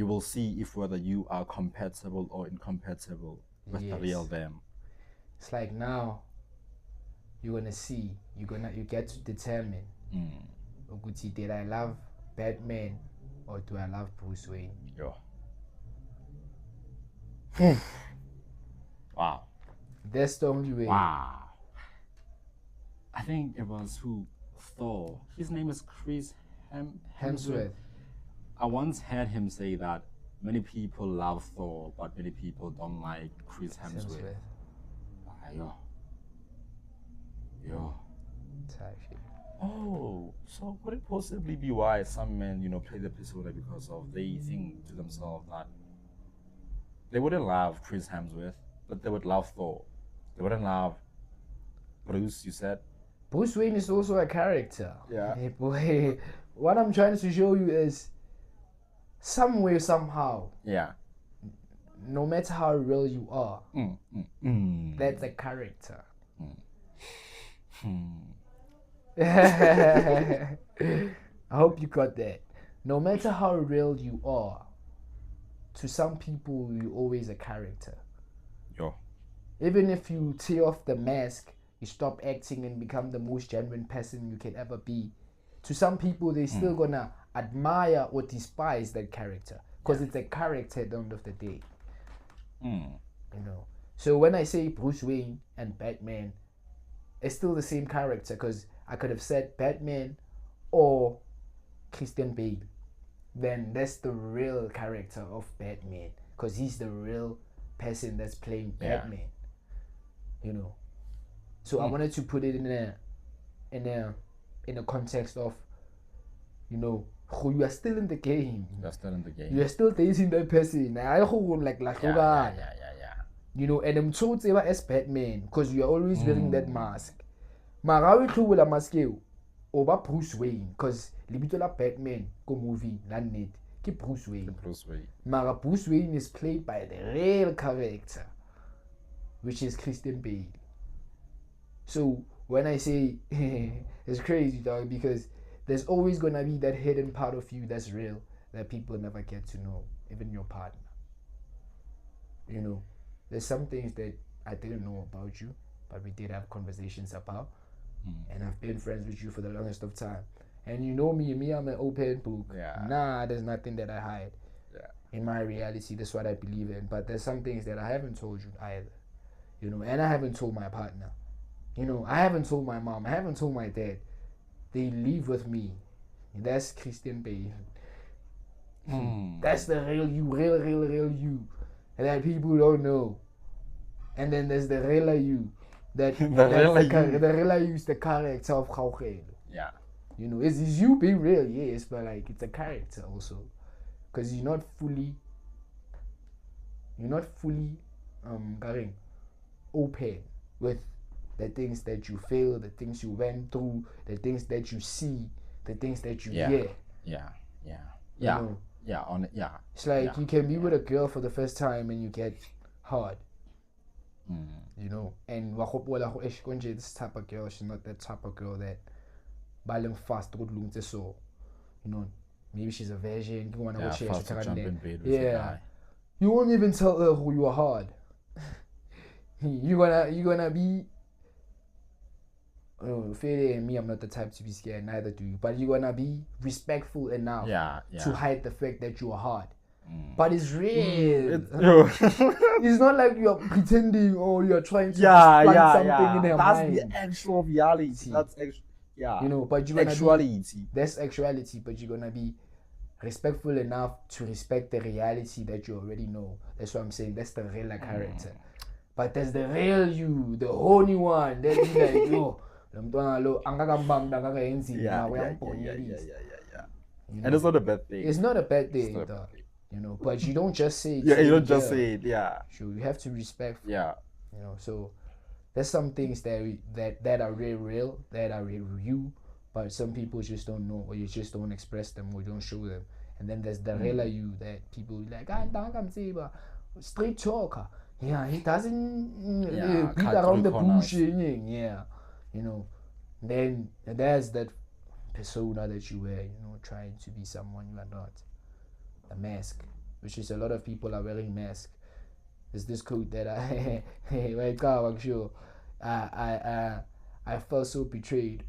will see if whether you are compatible or incompatible with the real them. It's like now you're gonna see, you get to determine, did I love Batman or do I love Bruce Wayne? Wow. That's the only way. Wow. I think it was Thor. His name is Chris Hemsworth. I once heard him say that many people love Thor, but many people don't like Chris Hemsworth. So could it possibly be why some men, play the persona because they think to themselves that they wouldn't love Chris Hemsworth, but they would love Thor. They wouldn't love Bruce, you said? Bruce Wayne is also a character. Yeah. Hey, boy, what I'm trying to show you is somewhere, somehow. Yeah. No matter how real you are, that's a character. I hope you got that. No matter how real you are, to some people, you're always a character. Even if you tear off the mask, you stop acting and become the most genuine person you can ever be. To some people, they're still gonna admire or despise that character, because it's a character at the end of the day. You know, so when I say Bruce Wayne and Batman, it's still the same character, because I could have said Batman or Christian Bale. Then that's the real character of Batman, because he's the real person that's playing Batman. You know, so I wanted to put it in a context of, you know, you are still in the game. You're still in the game. You are still dating that person. You know, and I'm told as Batman, because you are always wearing that mask. Mara we tlo la mask eo oba Bruce Wayne, because libito la Batman go movie la net ke Bruce Wayne. Mara Bruce Wayne is played by the real character, which is Christian Bale. So when I say it's crazy, dog, because there's always gonna be that hidden part of you that's real that people never get to know, even your partner. You know, there's some things that I didn't know about you, but we did have conversations about, and I've been friends with you for the longest of time. And you know me, I'm an open book. Nah, there's nothing that I hide. In my reality, that's what I believe in. But there's some things that I haven't told you either. You know, and I haven't told my partner. You know, I haven't told my mom. I haven't told my dad. They live with me. And that's Christian Bale. That's the real you, real you. And that people don't know. And then there's the real you. That the real you is the character of Gaugel. Yeah. You know, is you being real, yes, but like it's a character also. Because you're not fully open with the things that you feel, the things you went through, the things that you see, the things that you hear. You know? It's like you can be with a girl for the first time and you get hard. You know, and this type of girl, she's not that type of girl that baling fast so, you know, maybe she's a virgin, you wanna you won't even tell her who you are hard. you're gonna be me, I'm not the type to be scared, neither do you. But you're gonna be respectful enough to hide the fact that you are hard. But it's real. It's not like you're pretending or you're trying to plant something in her mind. That's the actual reality. That's you know, but you're gonna that's actuality, but you're gonna be respectful enough to respect the reality that you already know. That's what I'm saying. That's the real character. But there's the real you, the only one that be like, yo, and it's not a bad thing. It's not a bad thing, though. You know, but you don't just say it. You don't just say it, Sure, you have to respect. You know, so there's some things that are real, that are real you, but some people just don't know, or you just don't express them, or don't show them. And then there's the real you that people like, straight talker. Yeah, he doesn't beat around the bush. You know, then there's that persona that you wear, you know, trying to be someone you are not. A mask, which is a lot of people are wearing masks. There's this quote that I'm sure I felt so betrayed.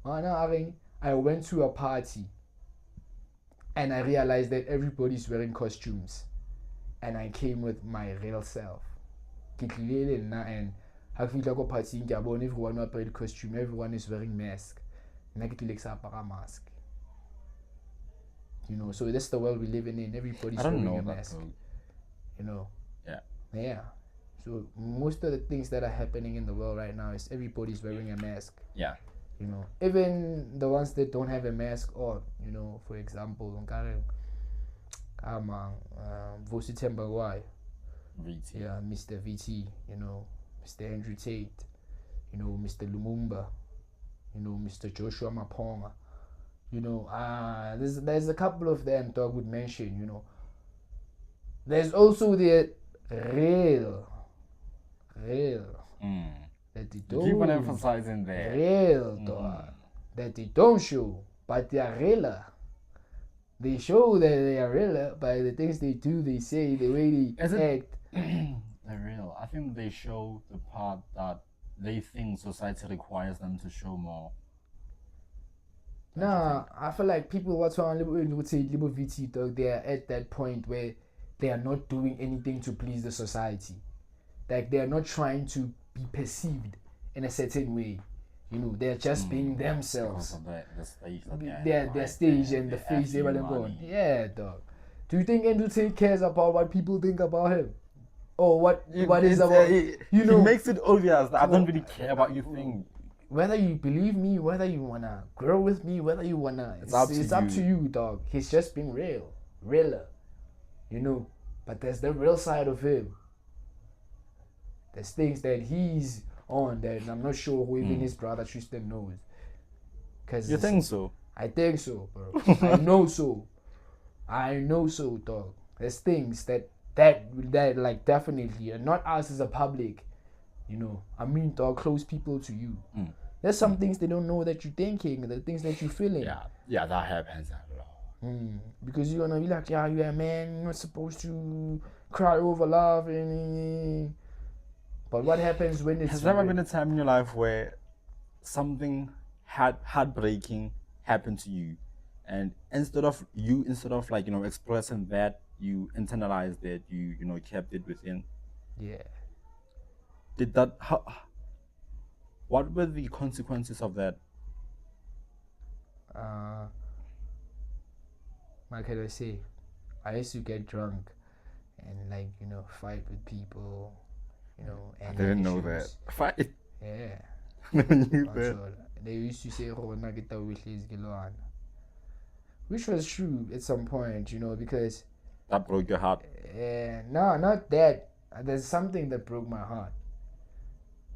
I went to a party and I realized that everybody's wearing costumes, and I came with my real self. And I feel like a party, everyone wearing costume, everyone is wearing mask. And I get to a mask. You know, so that's the world we live in. Everybody's wearing a mask. You know. Yeah. So most of the things that are happening in the world right now is everybody's wearing a mask. Yeah. You know, even the ones that don't have a mask, or you know, for example, Sthembile Mmolawa. VT. Yeah, Mr. VT. You know, Mr. Andrew Tate. You know, Mr. Lumumba. You know, Mr. Joshua Maponga. You know, there's a couple of them that I would mention, you know. There's also the real. That they don't. Keep on emphasizing there. Real, that they don't show, but they are realer. They show that they are realer by the things they do, they say, the way they act. They're real. I think they show the part that they think society requires them to show more. Nah, I feel like people what's on would say Libo VT dog, they are at that point where they are not doing anything to please the society. Like they are not trying to be perceived in a certain way. You know, they're just being themselves. The stage that their stage and the face they were going. Yeah, dog. Do you think Ndute cares about what people think about him? Or what is about you know? He makes it obvious that I don't really care about you think. Whether you believe me, whether you wanna grow with me, whether you wanna, it's up to you, dog. He's just being realer, you know. But there's the real side of him. There's things that he's on that I'm not sure who even his brother Tristan knows. You think so? I think so, bro. I know so, dog. There's things that like definitely, and not us as a public, you know. I mean, dog, close people to you. There's some things they don't know that you're thinking, the things that you're feeling. Yeah, that happens a lot. Because you're gonna be like, yeah, you're a man, you're not supposed to cry over love, and but what happens when it's... Has there ever been a time in your life where something heartbreaking happened to you, and instead of like, you know, expressing that, you internalized it, you know, kept it within? Yeah. Did that... what were the consequences of that? What can I say? I used to get drunk and, like, you know, fight with people, you know. And I didn't know that. Fight? Yeah. Never knew that. They used to say, which was true at some point, you know, because... That broke your heart? No, not that. There's something that broke my heart.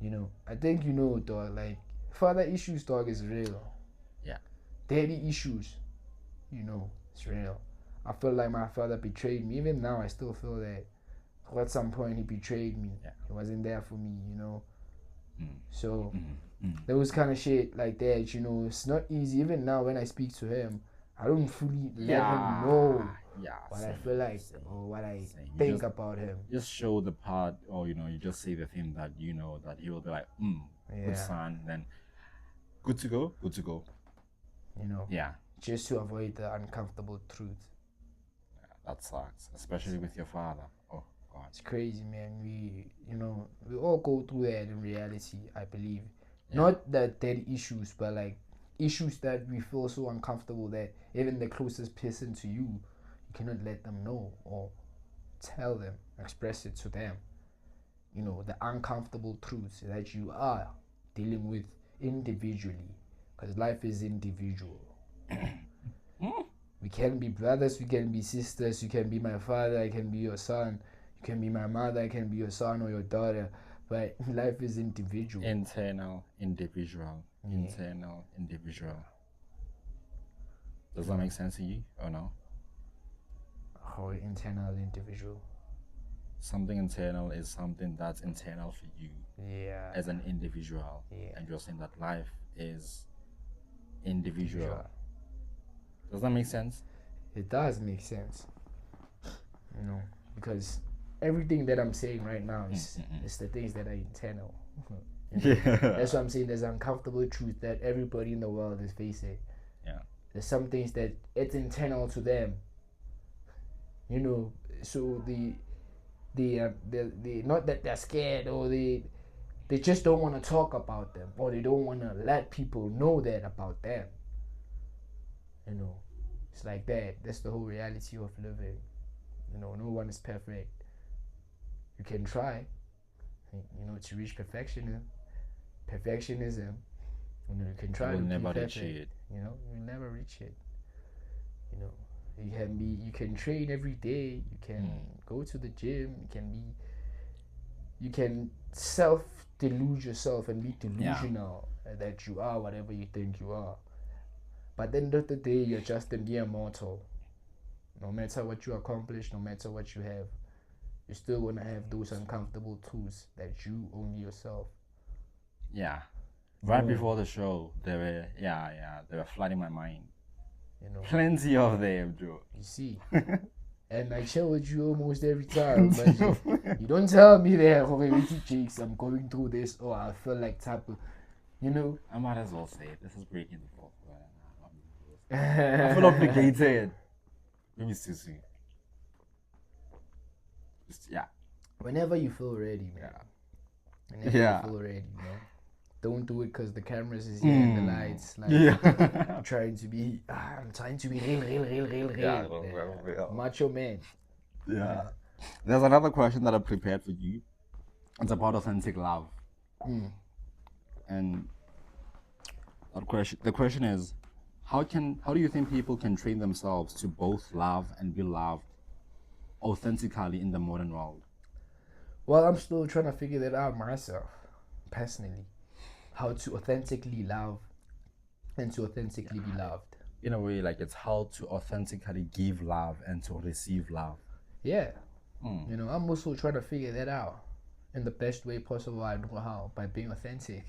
You know, I think, you know, dog, like, father issues, dog, is real. Yeah. Daddy issues, you know, it's real. I feel like my father betrayed me. Even now, I still feel that. At some point, he betrayed me. Yeah. He wasn't there for me, you know. So, there was kind of shit like that, you know. It's not easy. Even now, when I speak to him, I don't fully let him know what I feel like or what I think about him. Just show the part, or, you know, you just say the thing that you know that he will be like, good son, then good to go. You know? Yeah. Just to avoid the uncomfortable truth. Yeah, that sucks, especially with your father. Oh, God. It's crazy, man. We all go through that in reality, I believe. Yeah. Not that daddy issues, but like issues that we feel so uncomfortable that even the closest person to you, you cannot let them know or tell them, express it to them. You know, the uncomfortable truths that you are dealing with individually, because life is individual. We can be brothers, we can be sisters, you can be my father, I can be your son, you can be my mother, I can be your son or your daughter, but life is individual. Internal, individual. Does that make sense to you or no? How internal, individual? Something internal is something that's internal for you. Yeah. As an individual. Yeah. And you're saying that life is individual. Does that make sense? It does make sense. You know, because everything that I'm saying right now is the things that are internal. You know? Yeah. That's what I'm saying. There's uncomfortable truth that everybody in the world is facing. Yeah. There's some things that it's internal to them. You know, so the not that they're scared or they just don't want to talk about them, or they don't want to let people know that about them. You know, it's like that. That's the whole reality of living. You know, no one is perfect. You can try, you know, to reach perfectionism. You know, you can try to be perfect. You know, you'll never reach it. You know, you can train every day. You can go to the gym. You can self-delude yourself and be delusional that you are whatever you think you are. But then the end of the day, you're just a mere mortal. No matter what you accomplish, no matter what you have, you're still going to have those uncomfortable truths that you own yourself. Yeah. Right before the show, they were flooding my mind. You know, plenty of them, Joe. You see. And I chill with you almost every time. But you don't tell me that, okay, Jakes, I'm going through this, or I feel like type of, you know. I might as well say it. This is breaking the fourth. I feel obligated. Maybe it's too soon. Yeah. Whenever you feel ready, man. Yeah. Whenever you feel ready, you know. Don't do it because the cameras is here and the lights. Like, I'm trying to be real. Yeah. Macho man. Yeah. There's another question that I prepared for you. It's about authentic love. And the question is, how do you think people can train themselves to both love and be loved authentically in the modern world? Well, I'm still trying to figure that out myself, personally. How to authentically love and to authentically be loved. In a way, like, it's how to authentically give love and to receive love. Yeah. You know, I'm also trying to figure that out in the best way possible. I know how, by being authentic.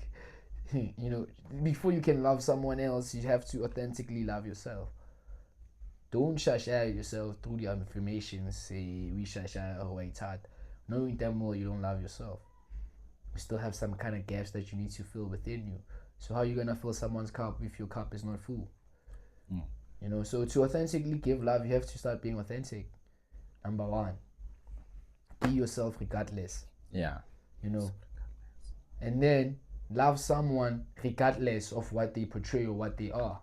You know, before you can love someone else, you have to authentically love yourself. Don't share yourself through the affirmations. Say we share oh it's hard. Knowing damn well you don't love yourself. You still have some kind of gaps that you need to fill within you. So how are you gonna fill someone's cup if your cup is not full? You know, so to authentically give love, you have to start being authentic. Number one, be yourself regardless. Yeah. You know, and then love someone regardless of what they portray or what they are.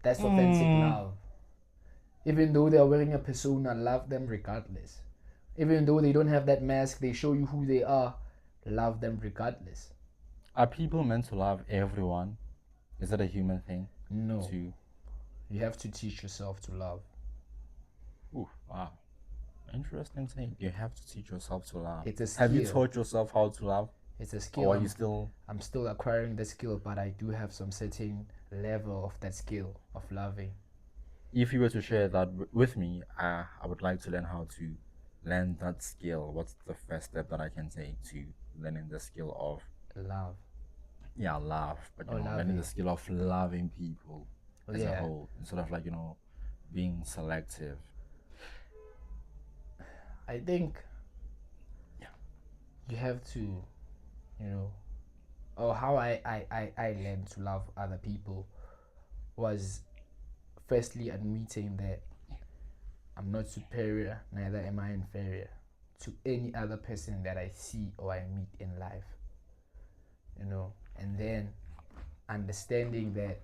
That's authentic love. Even though they are wearing a persona, love them regardless. Even though they don't have that mask, they show you who they are, love them regardless. Are people meant to love everyone? Is that a human thing? No. You have to teach yourself to love. Ooh, wow. Interesting thing. You have to teach yourself to love. It's a skill. Have you taught yourself how to love? It's a skill. Or are you still... I'm still acquiring the skill, but I do have some certain level of that skill of loving. If you were to share that with me, I would like to learn how to learn that skill. What's the first step that I can take to learning the skill of love? Yeah, love, but learning the skill of loving people as a whole, instead of, like, being selective. I think you have to, how I learned to love other people was firstly admitting that I'm not superior, neither am I inferior to any other person that I see or I meet in life. And then understanding that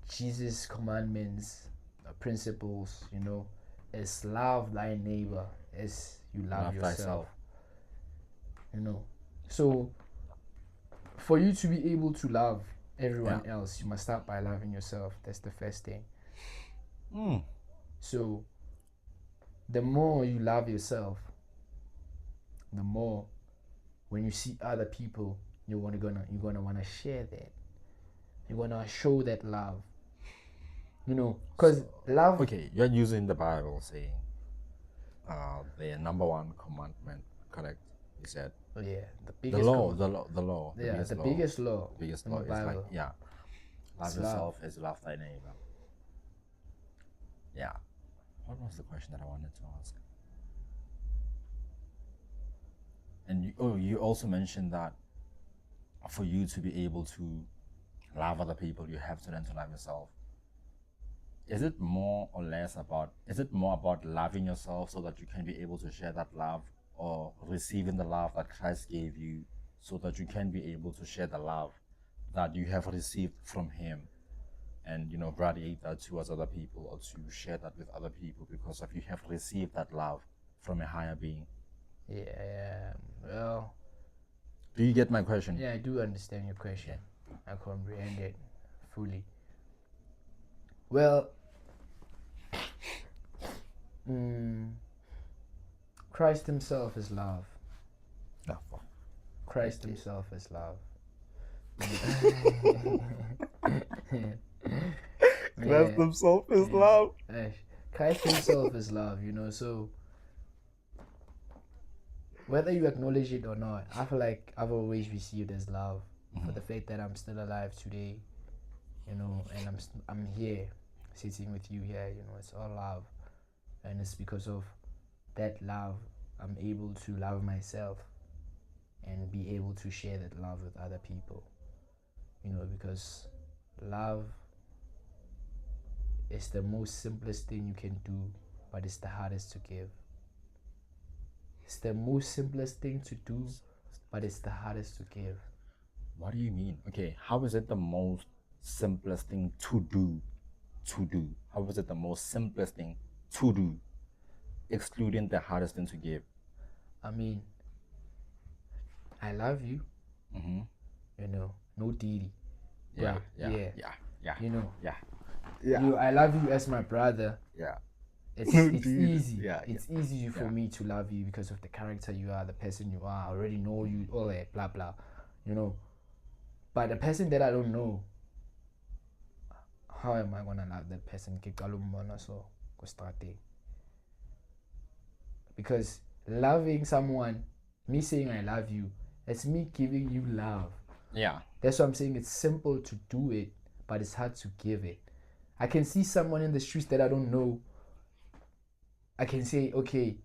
Jesus' commandments, principles, is love thy neighbor as you love yourself. So for you to be able to love everyone else, you must start by loving yourself. That's the first thing. So the more you love yourself, the more when you see other people, you're gonna want to share that. You're gonna show that love. Because love. Okay, you're using the Bible saying, the number one commandment, correct? You said. Oh yeah, the biggest law. Yeah, the biggest law. The biggest law is Bible. Love yourself as you love thy neighbor. Yeah. What was the question that I wanted to ask? And you also mentioned that for you to be able to love other people, you have to learn to love yourself. Is it more about loving yourself so that you can be able to share that love, or receiving the love that Christ gave you so that you can be able to share the love that you have received from him, and radiate that towards other people, or to share that with other people because of you have received that love from a higher being? Yeah, well, do you get my question? Yeah, I do understand your question. I comprehend it fully. Well, Christ himself is love. Christ himself is love. Christ himself is love. Christ himself is love, so whether you acknowledge it or not, I feel like I've always received as love for the fact that I'm still alive today, and I'm here sitting with you here, it's all love. And it's because of that love I'm able to love myself and be able to share that love with other people, because love It's the most simplest thing you can do, but it's the hardest to give. It's the most simplest thing to do, but it's the hardest to give. What do you mean? Okay, how is it the most simplest thing to do? How is it the most simplest thing to do, excluding the hardest thing to give? I mean, I love you. Mm-hmm. You know, no Didi. Yeah. You know, Yeah. I love you as my brother. Yeah. It's easy. Yeah. It's easy for me to love you because of the character you are, the person you are. I already know you, all that, blah blah. You know, but the person that I don't know, how am I gonna love that person? Because loving someone, me saying I love you, it's me giving you love. Yeah. That's what I'm saying. It's simple to do it, but it's hard to give it. I can see someone in the streets that I don't know. I can say, okay,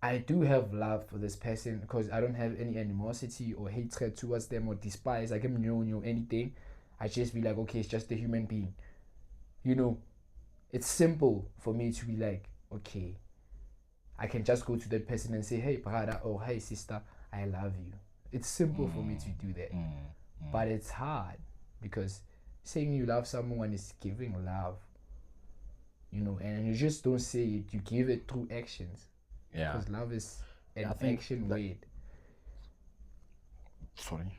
I do have love for this person because I don't have any animosity or hatred towards them or despise. I can know anything. I just be like, okay, it's just a human being. You know, it's simple for me to be like, okay, I can just go to that person and say, hey, brother, or hey, sister, I love you. It's simple for me to do that. But it's hard because saying you love someone is giving love. You know, and you just don't say it, you give it through actions. Yeah. Because love is an action word. Sorry.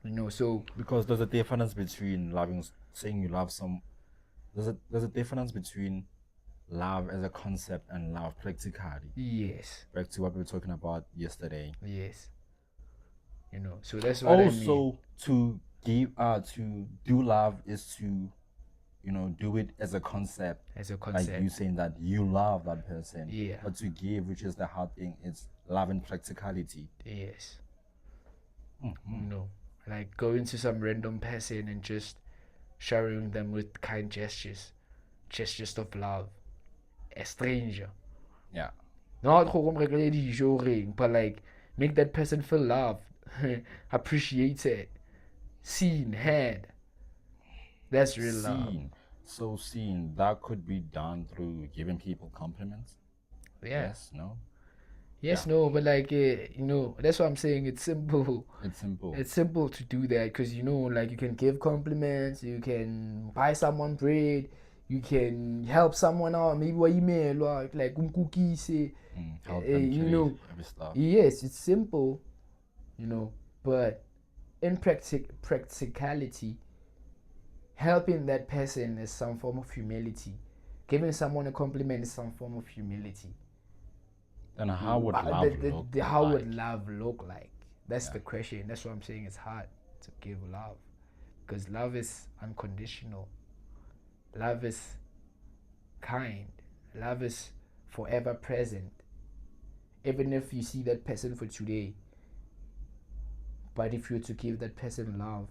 You know, so because there's a difference between saying you love some. There's a difference between love as a concept and love practically. Yes. Back to what we were talking about yesterday. Yes. You know, so that's what I mean. Also, to do love is to, do it as a concept. Like you saying that you love that person. Yeah. But to give, which is the hard thing, it's love and practicality. Yes. You know, like going to some random person and just showering them with kind gestures of love. A stranger. Yeah. Not but like make that person feel loved, appreciated, seen, heard. That's real love. So that could be done through giving people compliments. Yeah. Yes. No. Yes, no, but like that's what I'm saying. It's simple. It's simple. It's simple to do that because like you can give compliments, you can buy someone bread, you can help someone out. Maybe what email like cookie say, help them every stuff. Yes, it's simple, but in practicality, helping that person is some form of humility. Giving someone a compliment is some form of humility. And how would love look like? How would love look like? That's the question. That's what I'm saying. It's hard to give love because love is unconditional. Love is kind. Love is forever present. Even if you see that person for today, but if you were to give that person love,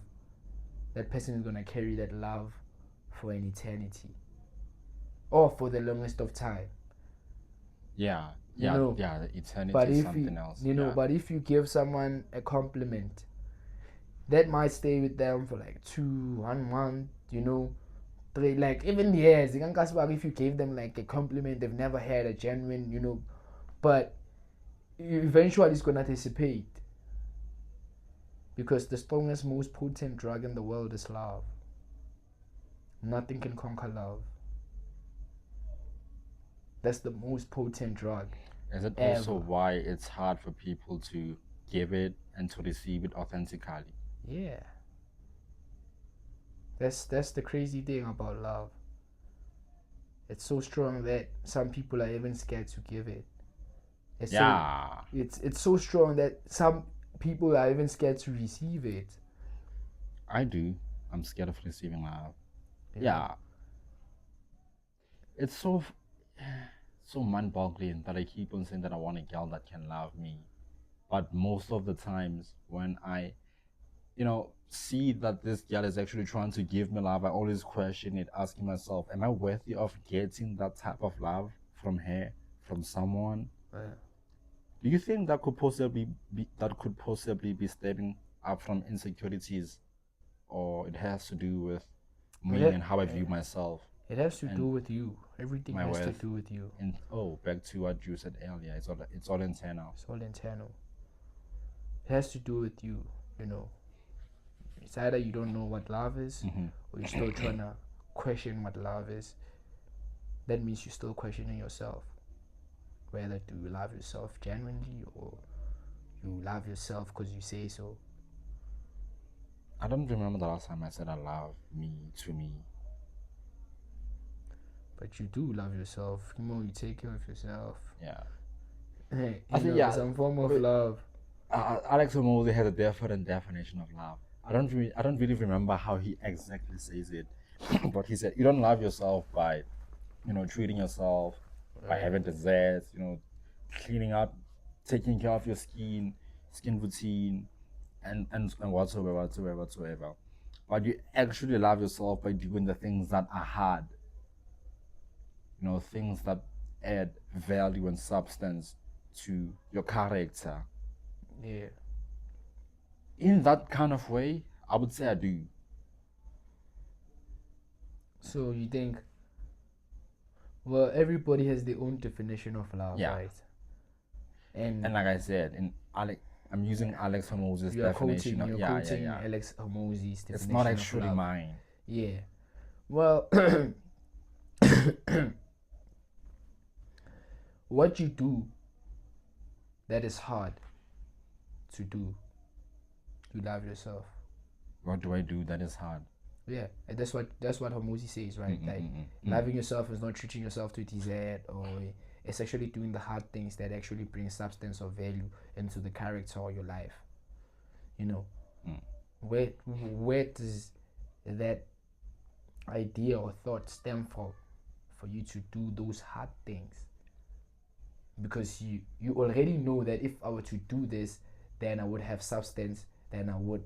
that person is going to carry that love for an eternity or for the longest of time. Yeah. The eternity but is something else. But if you give someone a compliment, that might stay with them for like 1 month, 3, like even years. If you gave them like a compliment, they've never had a genuine, but eventually it's gonna dissipate. Because the strongest, most potent drug in the world is love. Nothing can conquer love. That's the most potent drug. Is it also why it's hard for people to give it and to receive it authentically? Yeah. That's the crazy thing about love. It's so strong that some people are even scared to give it. It's so strong that some people are even scared to receive it. I do. I'm scared of receiving love. Yeah. It's so mind-boggling that I keep on saying that I want a girl that can love me. But most of the times when I, see that this girl is actually trying to give me love, I always question it, asking myself, am I worthy of getting that type of love from her, from someone? Do you think that could possibly be stemming up from insecurities, or it has to do with me and how I view myself? It has to do with you. Everything has to do with you. And back to what you said earlier. It's all internal. It's all internal. It has to do with you. You know, it's either you don't know what love is, or you're still trying to question what love is. That means you're still questioning yourself. Whether do you love yourself genuinely, or you love yourself because you say so. I don't remember the last time I said I love me to me. But you do love yourself. You know, you take care of yourself. Yeah. I think some form of love. Alex Omozi has a different definition of love. I don't really remember how he exactly says it, but he said you don't love yourself by, treating yourself, by having desserts, cleaning up, taking care of your skin routine, and whatsoever. But you actually love yourself by doing the things that are hard. Things that add value and substance to your character. Yeah. In that kind of way, I would say I do. So you think, well, everybody has their own definition of love, right? And like I said, I'm using Alex Hormozy's definition. You're quoting Alex Hormozy's definition. It's not actually mine. Yeah. Well, what you do that is hard to do, you love yourself. What do I do that is hard? Yeah, and that's what Hormozy says, right? Loving yourself is not treating yourself to dessert, or it's actually doing the hard things that actually bring substance or value into the character or your life. Where does that idea or thought stem from for you to do those hard things? Because you already know that if I were to do this, then I would have substance, then I would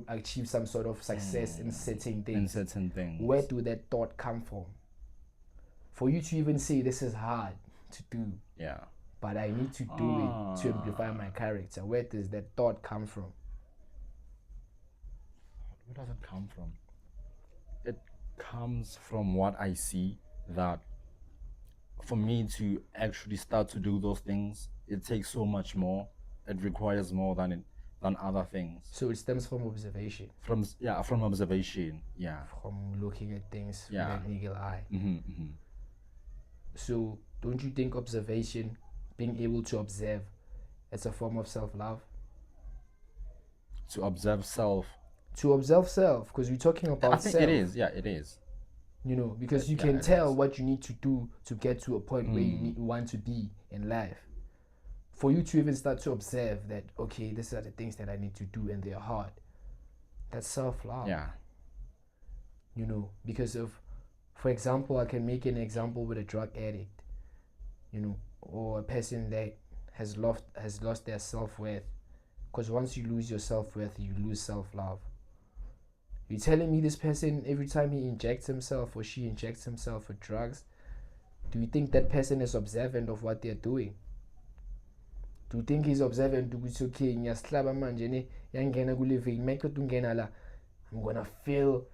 achieve some sort of success in certain things. Where do that thought come from? For you to even say this is hard to do, but I need to do it to amplify my character. Where does that thought come from? Where does it come from? It comes from what I see, that for me to actually start to do those things, it takes so much more. It requires more than other things. So it stems from observation. From observation. Yeah. From looking at things with an eagle eye. So don't you think observation, being able to observe, it's a form of self-love? To observe self. To observe self, because we're talking about self. I think it is. Yeah, it is. Because you can tell what you need to do to get to a point where you want to be in life. For you to even start to observe that, okay, these are the things that I need to do and they're hard. That's self-love. Yeah. Because of, for example, I can make an example with a drug addict, or a person that has lost their self-worth. Because once you lose your self-worth, you lose self-love. You're telling me this person, every time he injects himself or she injects himself with drugs, do you think that person is observant of what they're doing? Do you think he's observant to say, okay, I'm gonna feel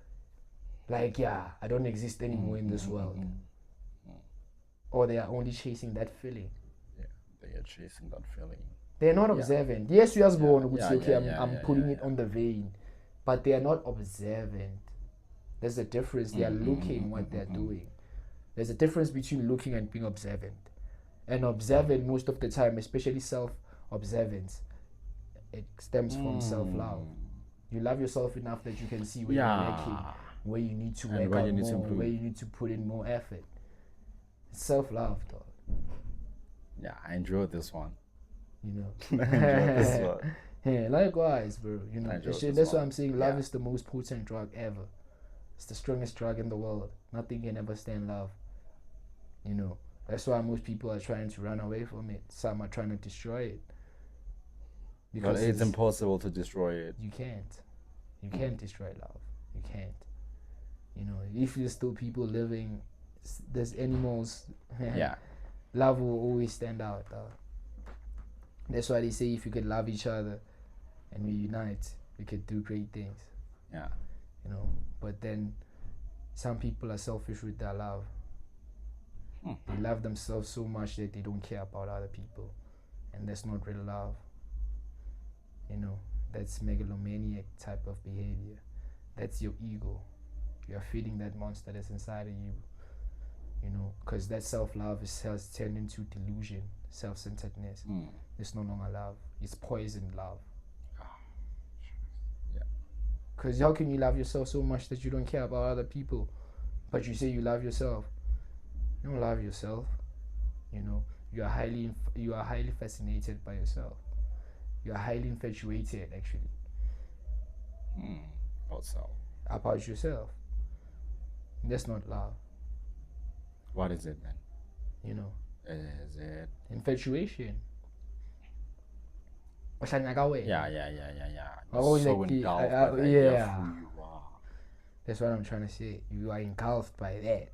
like, I don't exist anymore in this world? Or they are only chasing that feeling? Yeah, they are chasing that feeling. They're not observant. Yes, we are born would say, okay, I'm putting it on the vein. But they are not observant. There's a difference. They are looking what they're doing. There's a difference between looking and being observant. And observant, most of the time, especially self-observance, it stems from self-love. You love yourself enough that you can see where you're lacking, where you need to work out more, where you need to put in more effort. It's self-love, though. Yeah, I enjoyed this one. I enjoyed this one. Yeah, likewise, bro. That's why I'm saying love is the most potent drug ever. It's the strongest drug in the world. Nothing can ever stand love. That's why most people are trying to run away from it. Some are trying to destroy it. Because it's impossible to destroy it. You can't. You can't destroy love. You can't. If there's still people living, there's animals. Love will always stand out. That's why they say if you could love each other and we unite, we could do great things. Yeah. But then some people are selfish with their love. They love themselves so much that they don't care about other people, and that's not real love. You know, that's megalomaniac type of behavior. That's your ego. You're feeding that monster that's inside of you. You know, because that self-love has turned into delusion, self-centeredness. It's no longer love. It's poisoned love. Because how can you love yourself so much that you don't care about other people, but you say you love yourself? You don't love yourself. You know, you are highly fascinated by yourself. You are highly infatuated, actually. About yourself. That's not love. What is it then? You know. Is it infatuation? Yeah. Oh, so like engulfed by the idea of yeah. who you are. That's what I'm trying to say. You are engulfed by that.